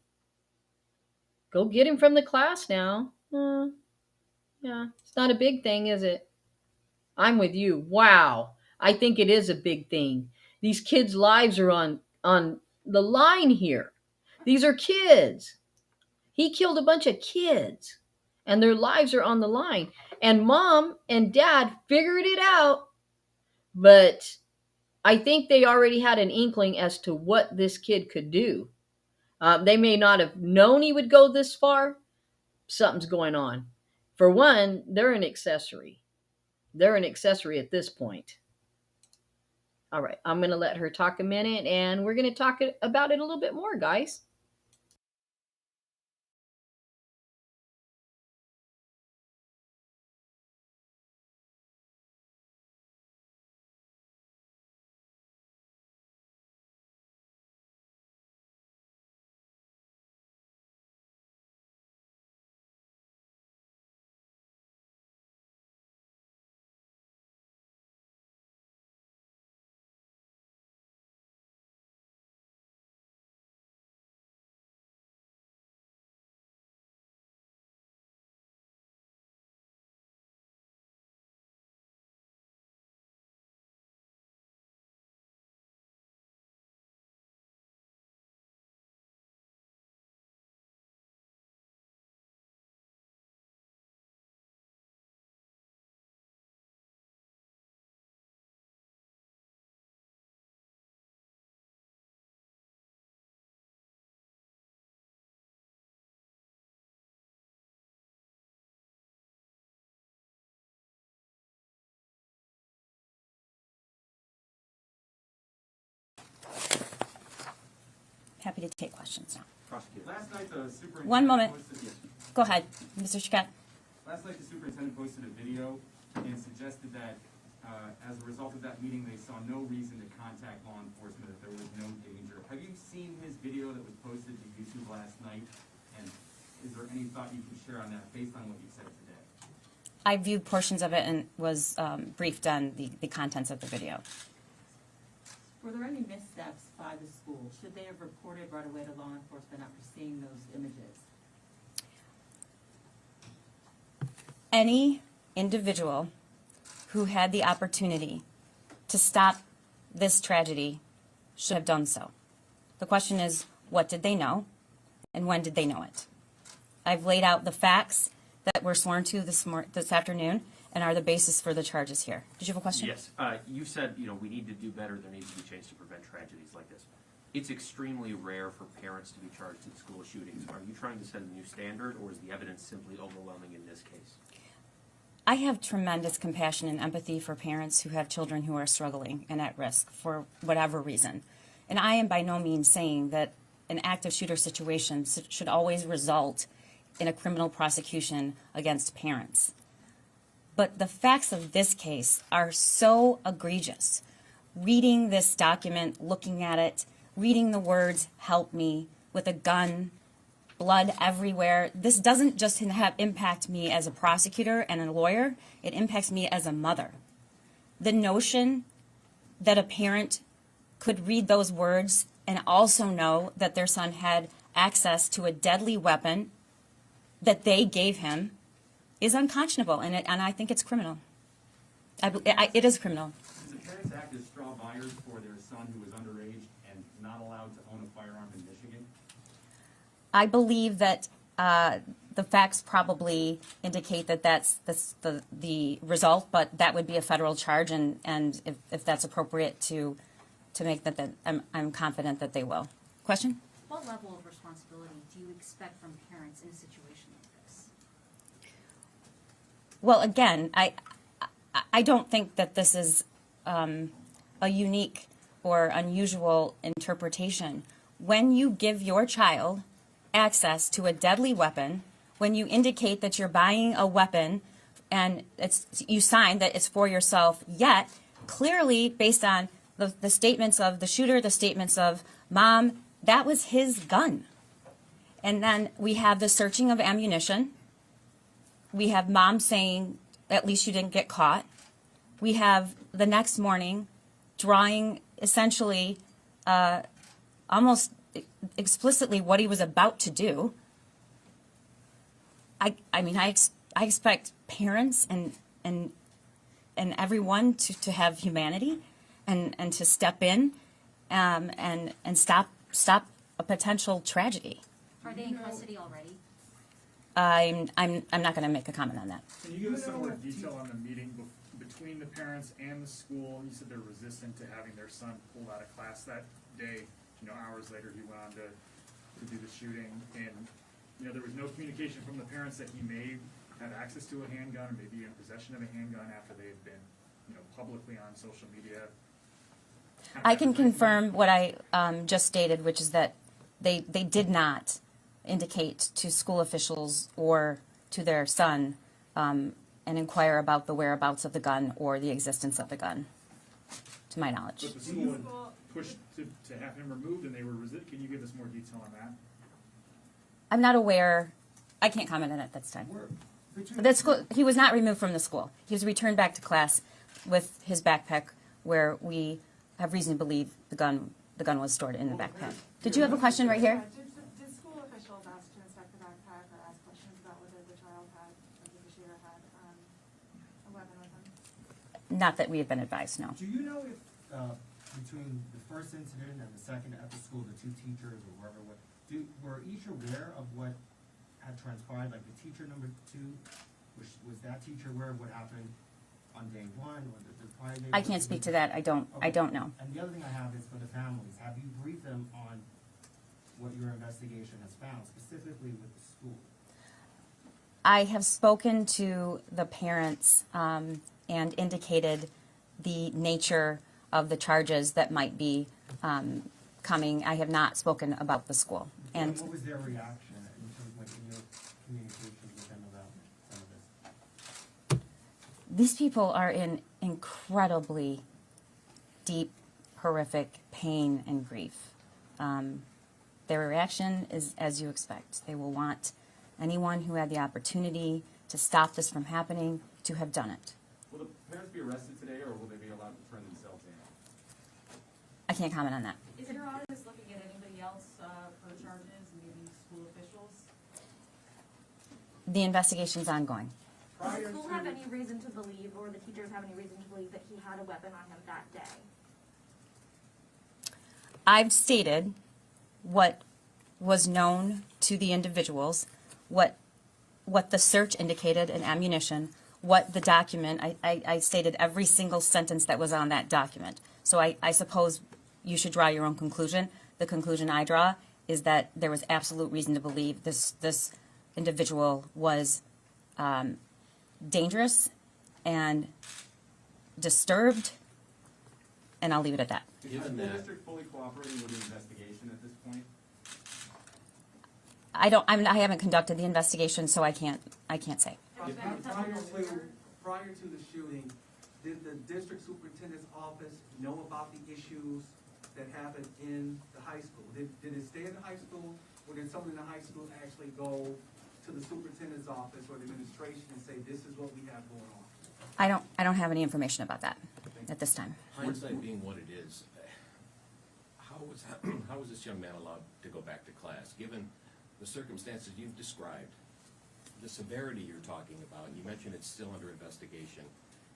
go get him from the class now. Yeah, it's not a big thing, is it? I'm with you. Wow. I think it is a big thing. These kids' lives are on the line here. These are kids. He killed a bunch of kids and their lives are on the line. And mom and dad figured it out, but I think they already had an inkling as to what this kid could do. They may not have known he would go this far. Something's going on. For one, they're an accessory. They're an accessory at this point. All right, I'm going to let her talk a minute, and we're going to talk about it a little bit more, guys. Happy to take questions now. Prosecutor. Last night the superintendent One moment. posted, Go ahead, Mr. Chiquette. Last night the superintendent posted a video and suggested that as a result of that meeting they saw no reason to contact law enforcement if there was no danger. Have you seen his video that was posted to YouTube last night? And is there any thought you can share on that based on what you said today? I viewed portions of it and was briefed on the contents of the video. Were there any missteps by the school? Should they have reported right away to law enforcement after seeing those images? Any individual who had the opportunity to stop this tragedy should have done so. The question is, what did they know and when did they know it? I've laid out the facts that were sworn to this afternoon and are the basis for the charges here. Did you have a question? Yes. You said, we need to do better. There needs to be change to prevent tragedies like this. It's extremely rare for parents to be charged in school shootings. Are you trying to set a new standard, or is the evidence simply overwhelming in this case? I have tremendous compassion and empathy for parents who have children who are struggling and at risk for whatever reason. And I am by no means saying that an active shooter situation should always result in a criminal prosecution against parents. But the facts of this case are so egregious. Reading this document, looking at it, reading the words, "help me," with a gun, blood everywhere. This doesn't just impact me as a prosecutor and a lawyer, it impacts me as a mother. The notion that a parent could read those words and also know that their son had access to a deadly weapon that they gave him is unconscionable, and I think it's criminal. It is criminal. Does the parents act as straw buyers for their son who was underage and not allowed to own a firearm in Michigan? I believe that the facts probably indicate that that's the result, but that would be a federal charge, and if that's appropriate to make that, I'm confident that they will. Question? What level of responsibility do you expect from parents in a situation like this? Well, again, I don't think that this is a unique or unusual interpretation. When you give your child access to a deadly weapon, when you indicate that you're buying a weapon and you sign that it's for yourself, yet clearly based on the statements of the shooter, the statements of mom, that was his gun. And then we have the searching of ammunition. We have mom saying, at least you didn't get caught. We have the next morning drawing essentially almost explicitly what he was about to do. I mean, I expect parents and everyone to have humanity and to step in and stop a potential tragedy. Are they in custody already? I'm not going to make a comment on that. Can you give us some more detail on the meeting between the parents and the school? You said they're resistant to having their son pulled out of class that day. Hours later he went on to do the shooting, and there was no communication from the parents that he may have access to a handgun or maybe in possession of a handgun after they had been, publicly on social media. I can confirm what I just stated, which is that they did not indicate to school officials or to their son and inquire about the whereabouts of the gun or the existence of the gun, to my knowledge. But the school had pushed to have him removed, and they were resistant. Can you give us more detail on that? I'm not aware. I can't comment on it at this time. He was not removed from the school. He was returned back to class with his backpack, where we have reason to believe the gun was stored in the backpack. Did you have a question right here? Did school officials ask to inspect the backpack or ask questions about whether the child had, or the shooter had, a weapon with him? Not that we have been advised, no. Do you know if between the first incident and the second at the school, the two teachers or whoever, were each aware of what had transpired? Like the teacher number 2, was that teacher aware of what happened on day 1 or the prior day? I can't speak to that. I don't know. And the other thing I have is for the families. Have you briefed them on what your investigation has found, specifically with the school? I have spoken to the parents and indicated the nature of the charges that might be coming. I have not spoken about the school. And what was their reaction in terms of in your communications with them about some of this? these people are in incredibly deep, horrific pain and grief. Their reaction is as you expect. They will want anyone who had the opportunity to stop this from happening to have done it. Will the parents be arrested today, or will they be allowed to turn themselves in? I can't comment on that. Is your office looking at anybody else for charges, maybe school officials? The investigation's ongoing. Does the school have any reason to believe, or the teachers have any reason to believe that he had a weapon on him that day? I've stated what was known to the individuals, what the search indicated in ammunition, what the document, I stated every single sentence that was on that document. So I suppose you should draw your own conclusion. The conclusion I draw is that there was absolute reason to believe this individual was dangerous and disturbed, and I'll leave it at that. Is the district fully cooperating with the investigation at this point? I haven't conducted the investigation, so I can't say. Prior to the shooting, did the district superintendent's office know about the issues that happened in the high school? Did it stay in the high school, or did someone in the high school actually go to the superintendent's office or the administration and say, this is what we have going on? I don't have any information about that at this time. Hindsight being what it is, how was this young man allowed to go back to class, given the circumstances you've described, the severity you're talking about? You mentioned it's still under investigation,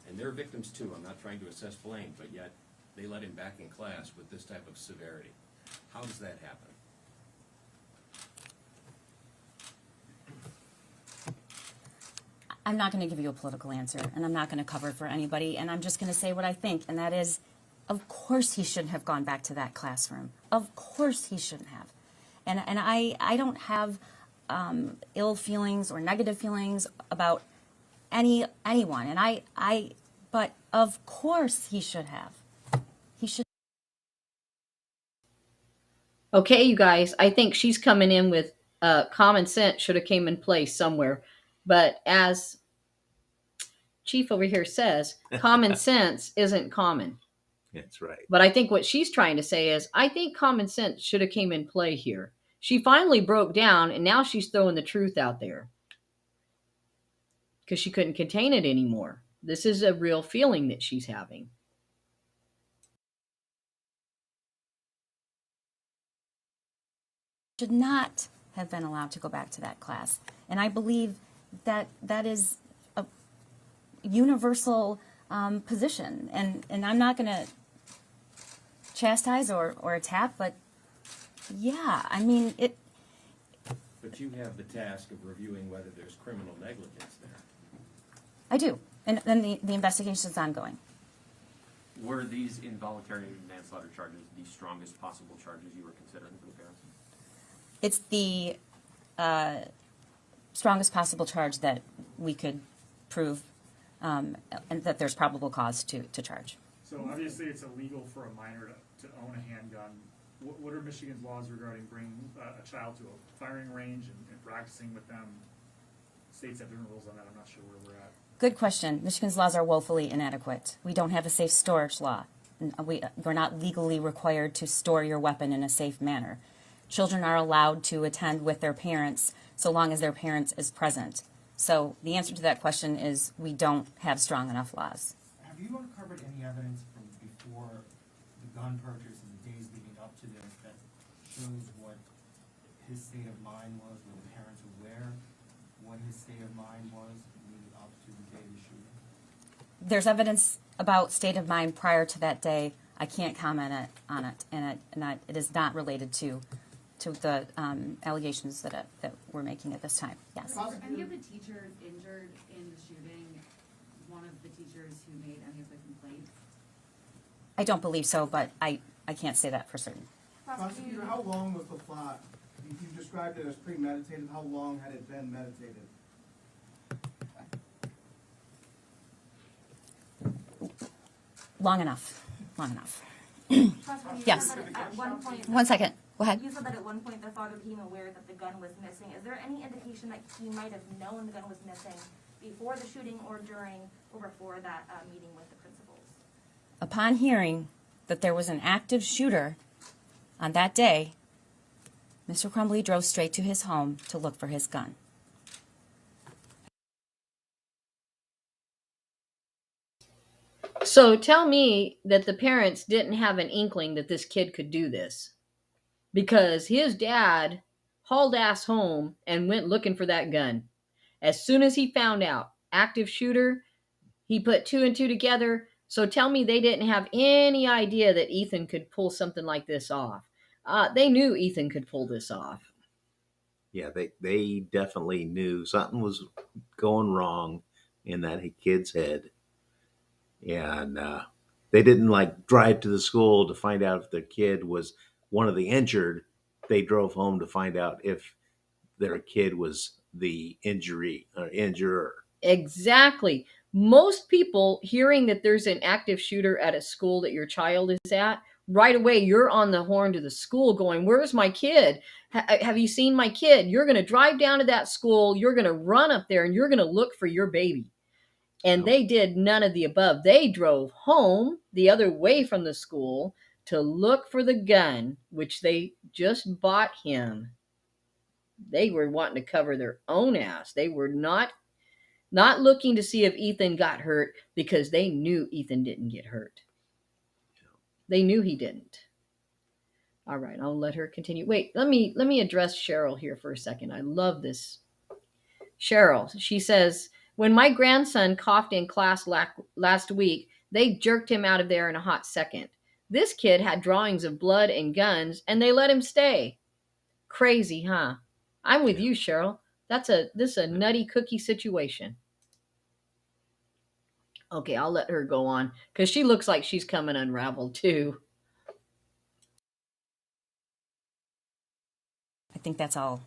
and they're victims too. I'm not trying to assess blame, but yet they let him back in class with this type of severity. How does that happen? I'm not going to give you a political answer, and I'm not going to cover for anybody, and I'm just going to say what I think, and that is, of course he shouldn't have gone back to that classroom. Of course he shouldn't have. And I don't have ill feelings or negative feelings about anyone, and but of course he should have. He should. Okay, you guys, I think she's coming in with common sense should have came in place somewhere. But as Chief over here says, common sense isn't common. That's right. But I think what she's trying to say is, I think common sense should have came in play here. She finally broke down, and now she's throwing the truth out there because she couldn't contain it anymore. This is a real feeling that she's having. Should not have been allowed to go back to that class. And I believe that that is a universal position. And I'm not going to chastise or attack, but yeah, I mean, it. But you have the task of reviewing whether there's criminal negligence there. I do. And then the investigation is ongoing. Were these involuntary manslaughter charges the strongest possible charges you were considering for the parents? It's the strongest possible charge that we could prove and that there's probable cause to charge. So obviously it's illegal for a minor to own a handgun. What are Michigan's laws regarding bringing a child to a firing range and practicing with them? States have different rules on that. I'm not sure where we're at. Good question. Michigan's laws are woefully inadequate. We don't have a safe storage law. We're not legally required to store your weapon in a safe manner. Children are allowed to attend with their parents so long as their parents is present. So the answer to that question is we don't have strong enough laws. Have you uncovered any evidence from before the gun purchase and the days leading up to this that shows what his state of mind was, were the parents aware what his state of mind was leading up to the day of the shooting? There's evidence about state of mind prior to that day. I can't comment on it, and it is not related to the allegations that we're making at this time. Yes. Were any of the teachers injured in the shooting one of the teachers who made any of the complaints? I don't believe so, but I can't say that for certain. Prosecutor, how long was the plot? You described it as premeditated. How long had it been meditated? Long enough. Yes. At one point, 1 second. Go ahead. You said that at one point the father became aware that the gun was missing. Is there any indication that he might have known the gun was missing before the shooting or during or before that meeting with the principals? Upon hearing that there was an active shooter on that day, Mr. Crumbly drove straight to his home to look for his gun. So tell me that the parents didn't have an inkling that this kid could do this, because his dad hauled ass home and went looking for that gun. As soon as he found out active shooter, he put 2 and 2 together. So tell me they didn't have any idea that Ethan could pull something like this off. They knew Ethan could pull this off. Yeah, they definitely knew something was going wrong in that kid's head. And they didn't like drive to the school to find out if the kid was one of the injured. They drove home to find out if their kid was the injurer. Exactly. Most people hearing that there's an active shooter at a school that your child is at, right away you're on the horn to the school going, where's my kid? Have you seen my kid? You're going to drive down to that school. You're going to run up there and you're going to look for your baby. And they did none of the above. They drove home the other way from the school to look for the gun, which they just bought him. They were wanting to cover their own ass. They were not looking to see if Ethan got hurt, because they knew Ethan didn't get hurt. They knew he didn't. All right, I'll let her continue. Wait, let me address Cheryl here for a second. I love this. Cheryl, she says, when my grandson coughed in class last week, they jerked him out of there in a hot second. This kid had drawings of blood and guns, and they let him stay. Crazy, huh? I'm with you, Cheryl. This is a nutty cookie situation. Okay, I'll let her go on, because she looks like she's coming unraveled too. I think that's all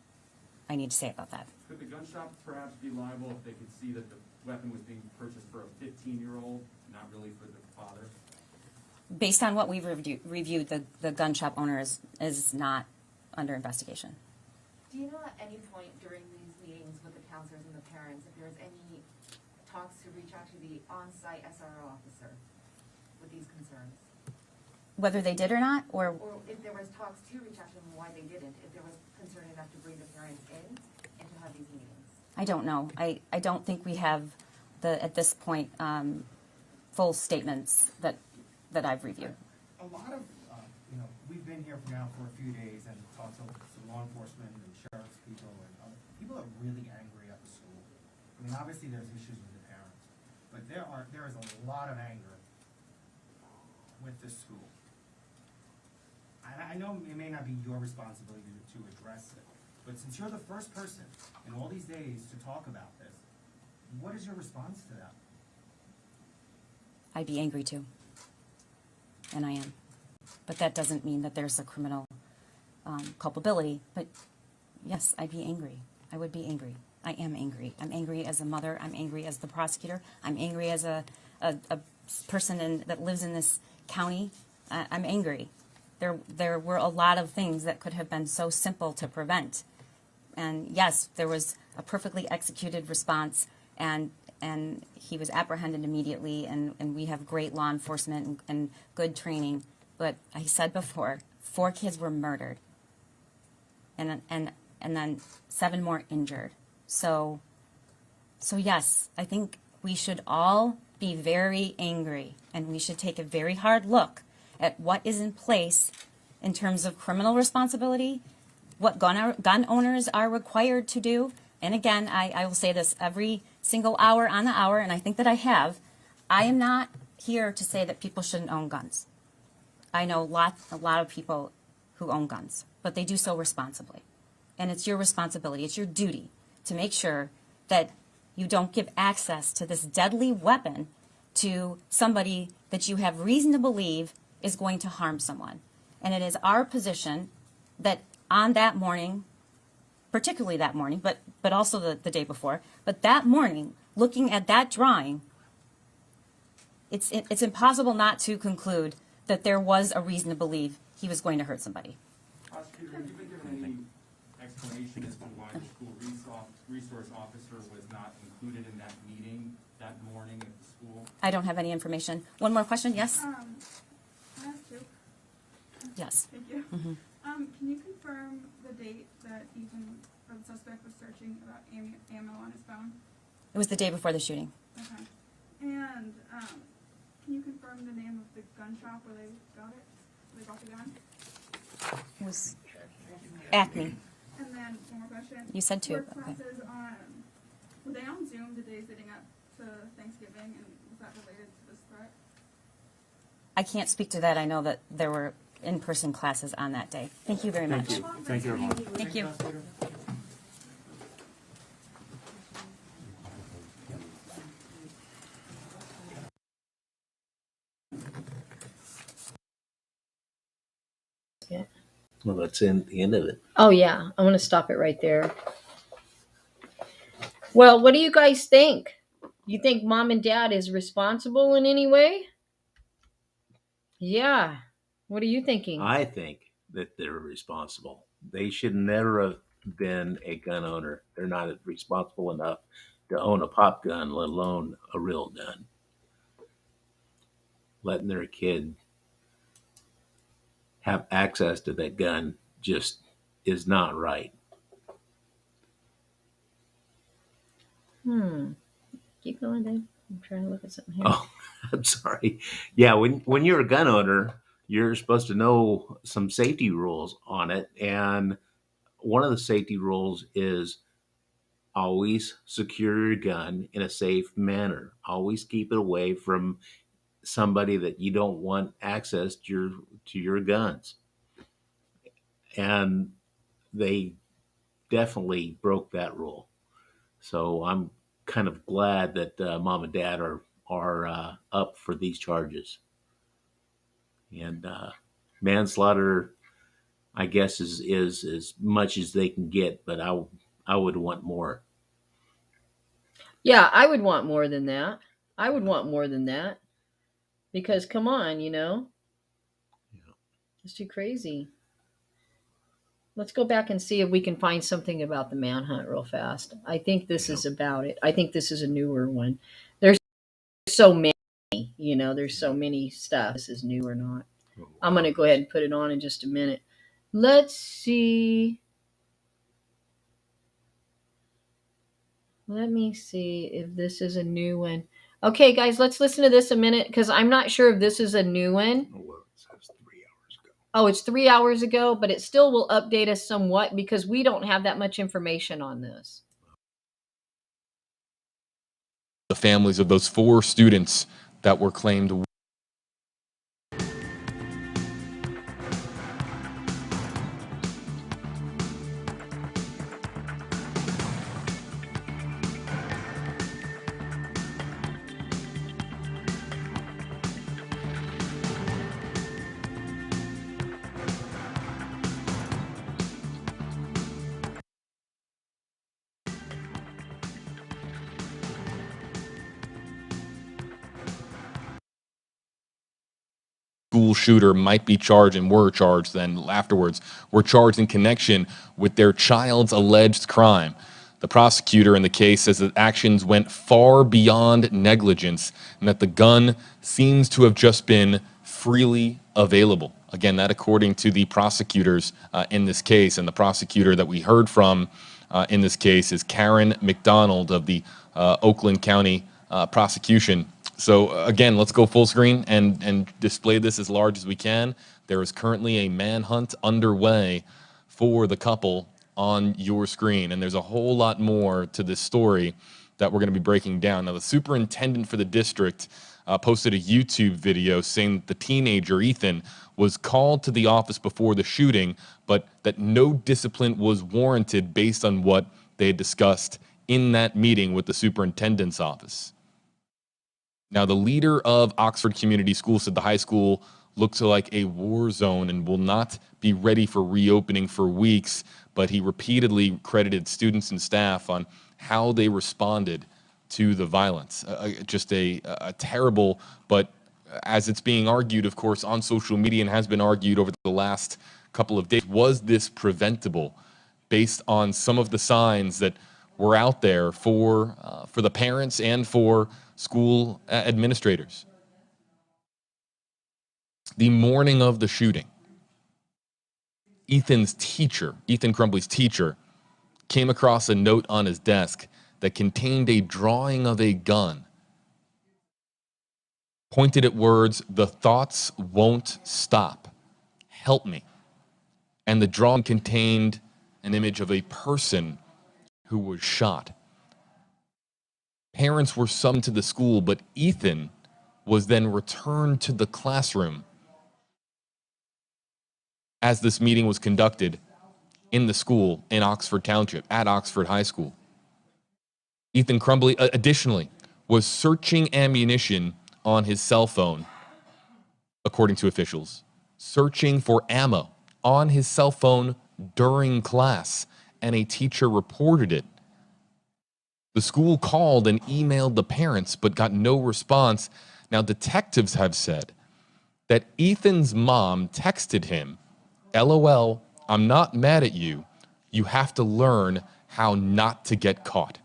I need to say about that. Could the gun shop perhaps be liable if they could see that the weapon was being purchased for a 15-year-old, not really for the father? Based on what we've reviewed, the gun shop owner is not under investigation. Do you know at any point during these meetings with the counselors and the parents if there's any talks to reach out to the on-site SRO officer with these concerns? Whether they did or not, or if there was talks to reach out to them, why they didn't, if there was concern enough to bring the parents in and to have these meetings? I don't know. I don't think we have at this point full statements that I've reviewed. A lot of, we've been here now for a few days and talked to some law enforcement and sheriff's people, and people are really angry at the school. I mean, obviously there's issues with the parents, but there is a lot of anger with this school. I know it may not be your responsibility to address it, but since you're the first person in all these days to talk about this, what is your response to that? I'd be angry too, and I am. But that doesn't mean that there's a criminal culpability. But yes, I'd be angry. I would be angry. I am angry. I'm angry as a mother. I'm angry as the prosecutor. I'm angry as a person that lives in this county. I'm angry. There were a lot of things that could have been so simple to prevent. And yes, there was a perfectly executed response, and he was apprehended immediately, and we have great law enforcement and good training. But I said before, 4 kids were murdered, and then 7 more injured. So yes, I think we should all be very angry, and we should take a very hard look at what is in place in terms of criminal responsibility, what gun owners are required to do. And again, I will say this every single hour on the hour, and I think that I have. I am not here to say that people shouldn't own guns. I know a lot of people who own guns, but they do so responsibly. And it's your responsibility, it's your duty to make sure that you don't give access to this deadly weapon to somebody that you have reason to believe is going to harm someone. And it is our position that on that morning, particularly that morning, but also the day before, but that morning, looking at that drawing, it's impossible not to conclude that there was a reason to believe he was going to hurt somebody. Prosecutor, have you been given any explanation as to why the school resource officer was not included in that meeting that morning at the school? I don't have any information. One more question, yes? I have two. Yes. Thank you. Mm-hmm. Can you confirm the date that Ethan, or the suspect, was searching about ammo on his phone? It was the day before the shooting. Okay. And can you confirm the name of the gun shop where they got it? Where they got the gun? It was Acme. And then one more question. You said two. Were Okay. classes were they on Zoom the days leading up to Thanksgiving, and was that related to this threat? I can't speak to that. I know that there were in-person classes on that day. Thank you very much. Thank you. Thank you, everyone. Thank you. Yeah. Well, that's the end of it. Oh, yeah. I want to stop it right there. Well, what do you guys think? You think mom and dad is responsible in any way? Yeah. What are you thinking? I think that they're responsible. They should never have been a gun owner. They're not responsible enough to own a pop gun, let alone a real gun. Letting their kid have access to that gun just is not right. Keep going, Dave. I'm trying to look at something here. Oh, I'm sorry. Yeah, when you're a gun owner, you're supposed to know some safety rules on it. And one of the safety rules is always secure your gun in a safe manner. Always keep it away from somebody that you don't want access to your guns. And they definitely broke that rule. So I'm kind of glad that mom and dad are up for these charges. And manslaughter, I guess, is as much as they can get, but I would want more. Yeah, I would want more than that. I would want more than that. Because come on, it's too crazy. Let's go back and see if we can find something about the manhunt real fast. I think this is about it. I think this is a newer one. There's so many, there's so many stuff. This is new or not. I'm going to go ahead and put it on in just a minute. Let's see. Let me see if this is a new one. Okay, guys, let's listen to this a minute because I'm not sure if this is a new one. Oh, it's 3 hours ago, but it still will update us somewhat because we don't have that much information on this. The families of those 4 students that were claimed. School shooter might be charged and were charged then afterwards, were charged in connection with their child's alleged crime. The prosecutor in the case says that actions went far beyond negligence and that the gun seems to have just been freely available. Again, that according to the prosecutors in this case, and the prosecutor that we heard from in this case is Karen McDonald of the Oakland County prosecution. So again, let's go full screen and display this as large as we can. There is currently a manhunt underway for the couple on your screen, and there's a whole lot more to this story that we're going to be breaking down. Now, the superintendent for the district posted a YouTube video saying that the teenager, Ethan, was called to the office before the shooting, but that no discipline was warranted based on what they had discussed in that meeting with the superintendent's office. Now, the leader of Oxford Community Schools said the high school looks like a war zone and will not be ready for reopening for weeks, but he repeatedly credited students and staff on how they responded to the violence. Just a terrible but as it's being argued, of course, on social media and has been argued over the last couple of days, was this preventable based on some of the signs that were out there for the parents and for school administrators? The morning of the shooting, Ethan Crumbly's teacher, came across a note on his desk that contained a drawing of a gun, pointed at words, "The thoughts won't stop. Help me." And the drawing contained an image of a person who was shot. Parents were summoned to the school, but Ethan was then returned to the classroom as this meeting was conducted in the school in Oxford Township, at Oxford High School. Ethan Crumbly, additionally, was searching ammunition on his cell phone, according to officials, searching for ammo on his cell phone during class, and a teacher reported it. The school called and emailed the parents, but got no response. Now, detectives have said that Ethan's mom texted him, "LOL, I'm not mad at you. You have to learn how not to get caught."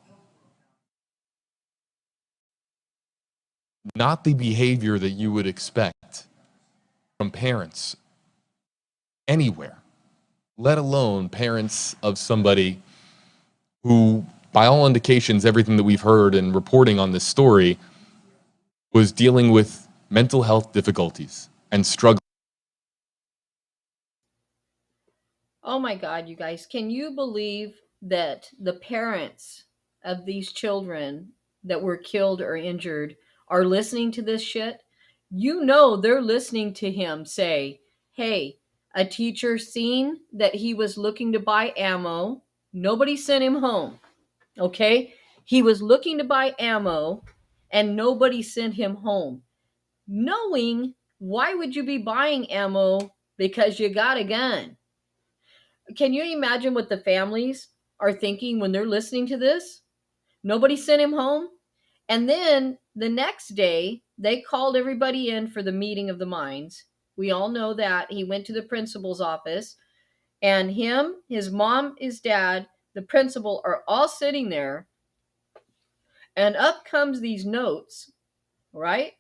Not the behavior that you would expect from parents anywhere, let alone parents of somebody who, by all indications, everything that we've heard and reporting on this story, was dealing with mental health difficulties and struggling. Oh my God, you guys, can you believe that the parents of these children that were killed or injured are listening to this shit? You know, they're listening to him say, "Hey, a teacher seen that he was looking to buy ammo. Nobody sent him home." Okay? He was looking to buy ammo and nobody sent him home. Knowing, why would you be buying ammo? Because you got a gun. Can you imagine what the families are thinking when they're listening to this? Nobody sent him home. And then the next day, they called everybody in for the meeting of the minds. We all know that. He went to the principal's office, and him, his mom, his dad, the principal are all sitting there. And up comes these notes, right?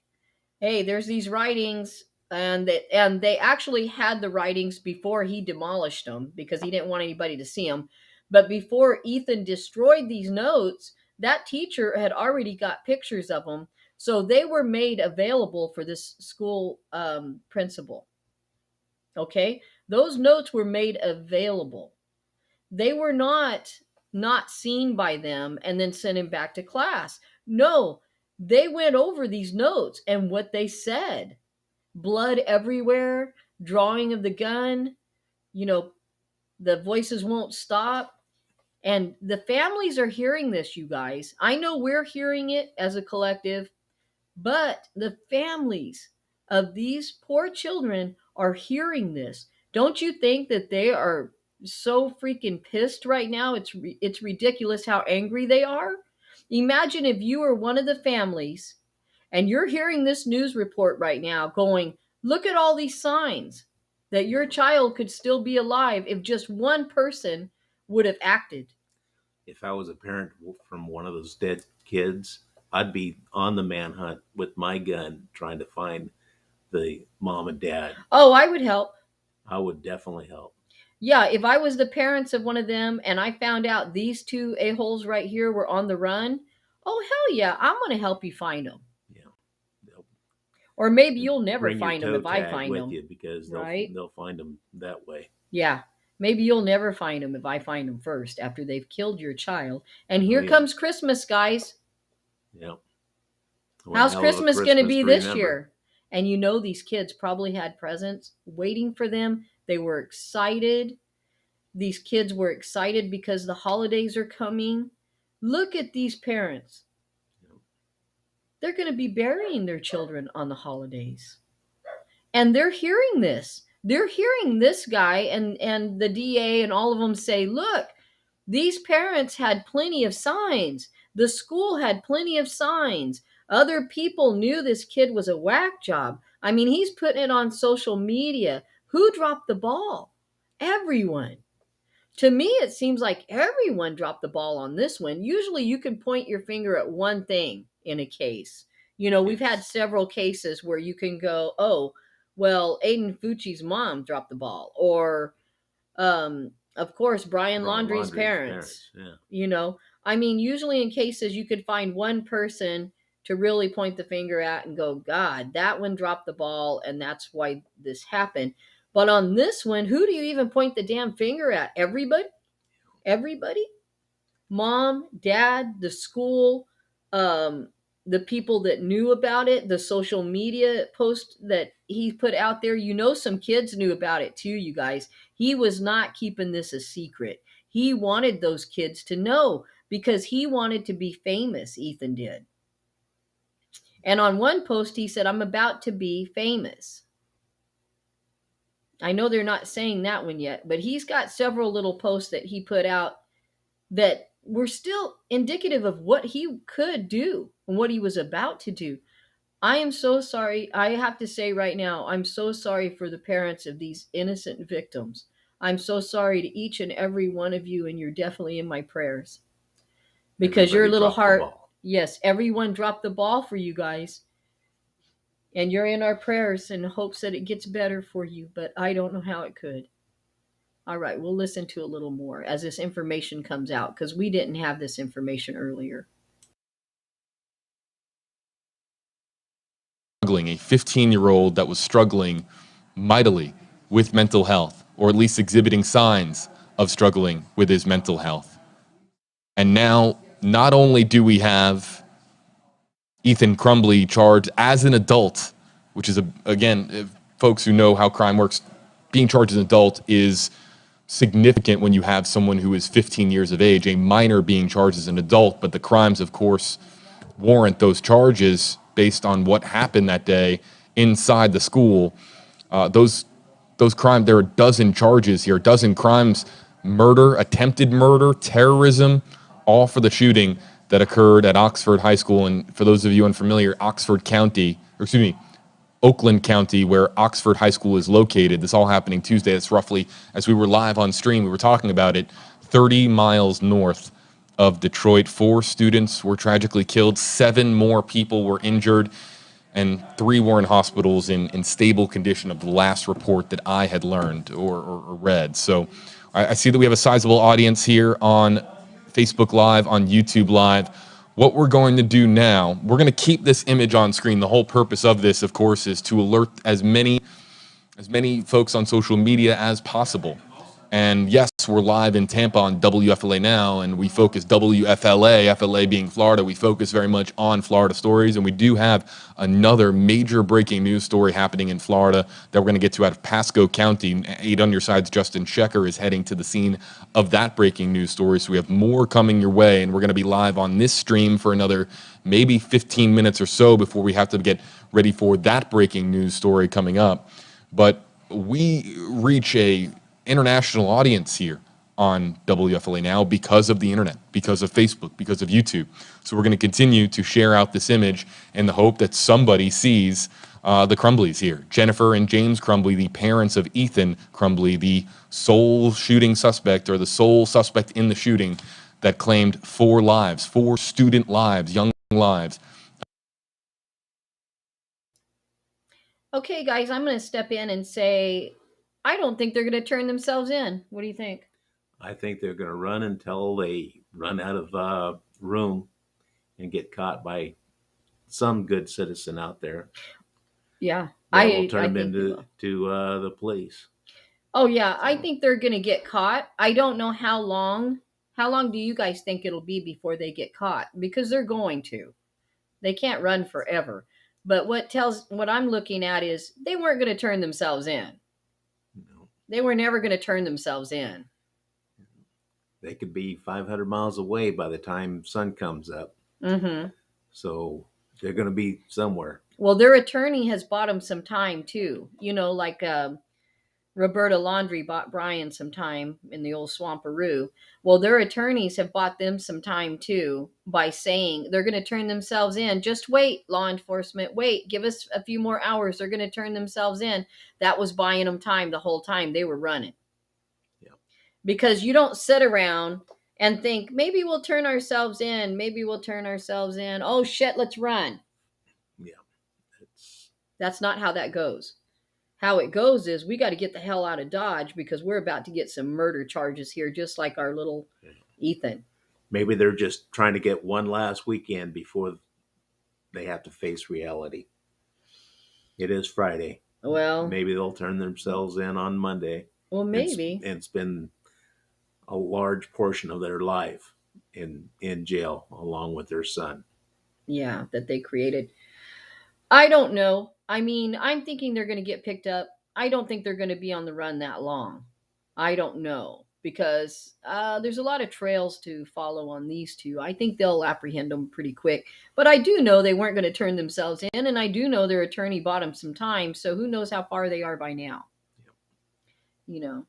Hey, there's these writings, and they actually had the writings before he demolished them because he didn't want anybody to see them. But before Ethan destroyed these notes, that teacher had already got pictures of them, so they were made available for this school principal. Okay, those notes were made available. They were not seen by them and then sent him back to class. No, they went over these notes and what they said. Blood everywhere, drawing of the gun, you know, the voices won't stop. And the families are hearing this, you guys. I know we're hearing it as a collective, but the families of these poor children are hearing this. Don't you think that they are so freaking pissed right now? It's ridiculous how angry they are. Imagine if you were one of the families and you're hearing this news report right now going, "Look at all these signs that your child could still be alive if just one person would have acted." If I was a parent from one of those dead kids, I'd be on the manhunt with my gun trying to find the mom and dad. Oh, I would help. I would definitely help. Yeah, if I was the parents of one of them and I found out these two a-holes right here were on the run, oh, hell yeah, I'm going to help you find them. Yeah. Or maybe you'll never Bring find your them if toe I tag find with them. you because right? they'll find them that way. Yeah. Maybe you'll never find them if I find them first after they've killed your child. And here yeah. comes Christmas, guys. Yeah. How's Christmas going to be this year? And you know these kids probably had presents waiting for them. They were excited. These kids were excited because the holidays are coming. Look at these parents. They're going to be burying their children on the holidays. And they're hearing this. They're hearing this guy and the DA and all of them say, "Look, these parents had plenty of signs. The school had plenty of signs. Other people knew this kid was a whack job. I mean, he's putting it on social media. Who dropped the ball? Everyone. To me, it seems like everyone dropped the ball on this one. Usually you can point your finger at one thing in a case. You know, we've had several cases where you can go, oh, well, Aiden Fucci's mom dropped the ball. Or, of course, Brian Laundrie's parents. Yeah. You know, I mean, usually in cases you could find one person to really point the finger at and go, God, that one dropped the ball and that's why this happened. But on this one, who do you even point the damn finger at? Everybody? Everybody? Mom, dad, the school, the people that knew about it, the social media post that he put out there. You know, some kids knew about it too, you guys. He was not keeping this a secret. He wanted those kids to know because he wanted to be famous, Ethan did. And on one post, he said, I'm about to be famous. I know they're not saying that one yet, but he's got several little posts that he put out that were still indicative of what he could do and what he was about to do. I am so sorry. I have to say right now, I'm so sorry for the parents of these innocent victims. I'm so sorry to each and every one of you, and you're definitely in my prayers. Because your little heart, yes, everyone dropped the ball for you guys. And you're in our prayers in hopes that it gets better for you, but I don't know how it could. All right, we'll listen to a little more as this information comes out because we didn't have this information earlier. A 15-year-old that was struggling mightily with mental health, or at least exhibiting signs of struggling with his mental health. And now, not only do we have Ethan Crumbly charged as an adult, which is, again, folks who know how crime works, being charged as an adult is significant when you have someone who is 15 years of age, a minor being charged as an adult, but the crimes, of course, warrant those charges based on what happened that day inside the school. Those crimes, there are a dozen charges here, a dozen crimes: murder, attempted murder, terrorism, all for the shooting that occurred at Oxford High School. And for those of you unfamiliar, Oakland County, where Oxford High School is located. This all happening Tuesday. That's roughly, as we were live on stream, we were talking about it, 30 miles north of Detroit. 4 students were tragically killed. 7 more people were injured, and 3 were in hospitals in stable condition of the last report that I had learned or read. So I see that we have a sizable audience here on Facebook Live, on YouTube Live. What we're going to do now, we're going to keep this image on screen. The whole purpose of this, of course, is to alert as many folks on social media as possible. And yes, we're live in Tampa on WFLA Now, and we focus WFLA, FLA being Florida. We focus very much on Florida stories, and we do have another major breaking news story happening in Florida that we're going to get to out of Pasco County. 8 on your side's Justin Shecker is heading to the scene of that breaking news story, so we have more coming your way, and we're going to be live on this stream for another maybe 15 minutes or so before we have to get ready for that breaking news story coming up. But we reach a international audience here on WFLA Now because of the internet, because of Facebook, because of YouTube. So we're going to continue to share out this image in the hope that somebody sees the Crumblys here. Jennifer and James Crumbly, the parents of Ethan Crumbly, the sole shooting suspect, or the sole suspect in the shooting that claimed 4 lives, 4 student lives, young lives. Okay, guys, I'm going to step in and say, I don't think they're going to turn themselves in. What do you think? I think they're going to run until they run out of room and get caught by some good citizen out there. Yeah, that will turn them into the police. Oh yeah, I think they're going to get caught. I don't know how long. How long do you guys think it'll be before they get caught? Because they're going to. They can't run forever. But what I'm looking at is they weren't going to turn themselves in. No. They were never going to turn themselves in. They could be 500 miles away by the time sun comes up. Mm-hmm. So they're going to be somewhere. Well, their attorney has bought them some time too. You know, like Roberta Laundrie bought Brian some time in the old Swamperoo. Well, their attorneys have bought them some time too by saying they're going to turn themselves in. Just wait, law enforcement, wait, give us a few more hours. They're going to turn themselves in. That was buying them time the whole time they were running. Yeah. Because you don't sit around and think, maybe we'll turn ourselves in. Maybe we'll turn ourselves in. Oh, shit, let's run. Yeah. That's not how that goes. How it goes is we got to get the hell out of Dodge because we're about to get some murder charges here, just like our little Ethan. Maybe they're just trying to get one last weekend before they have to face reality. It is Friday. Well, maybe they'll turn themselves in on Monday. Well, maybe. And spend a large portion of their life in jail along with their son. Yeah, that they created. I don't know. I mean, I'm thinking they're going to get picked up. I don't think they're going to be on the run that long. I don't know because there's a lot of trails to follow on these two. I think they'll apprehend them pretty quick. But I do know they weren't going to turn themselves in, and I do know their attorney bought them some time. So who knows how far they are by now? Yep. You know.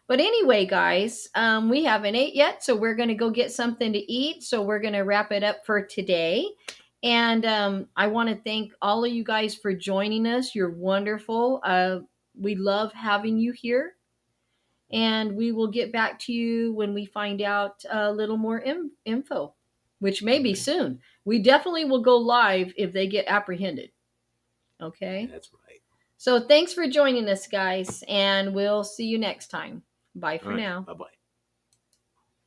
But anyway, guys, we haven't ate yet, so we're going to go get something to eat. So we're going to wrap it up for today. And I want to thank all of you guys for joining us. You're wonderful. We love having you here. And we will get back to you when we find out a little more info, which may be soon. We definitely will go live if they get apprehended. Okay? That's right. So thanks for joining us, guys. And we'll see you next time. Bye for now. Bye-bye.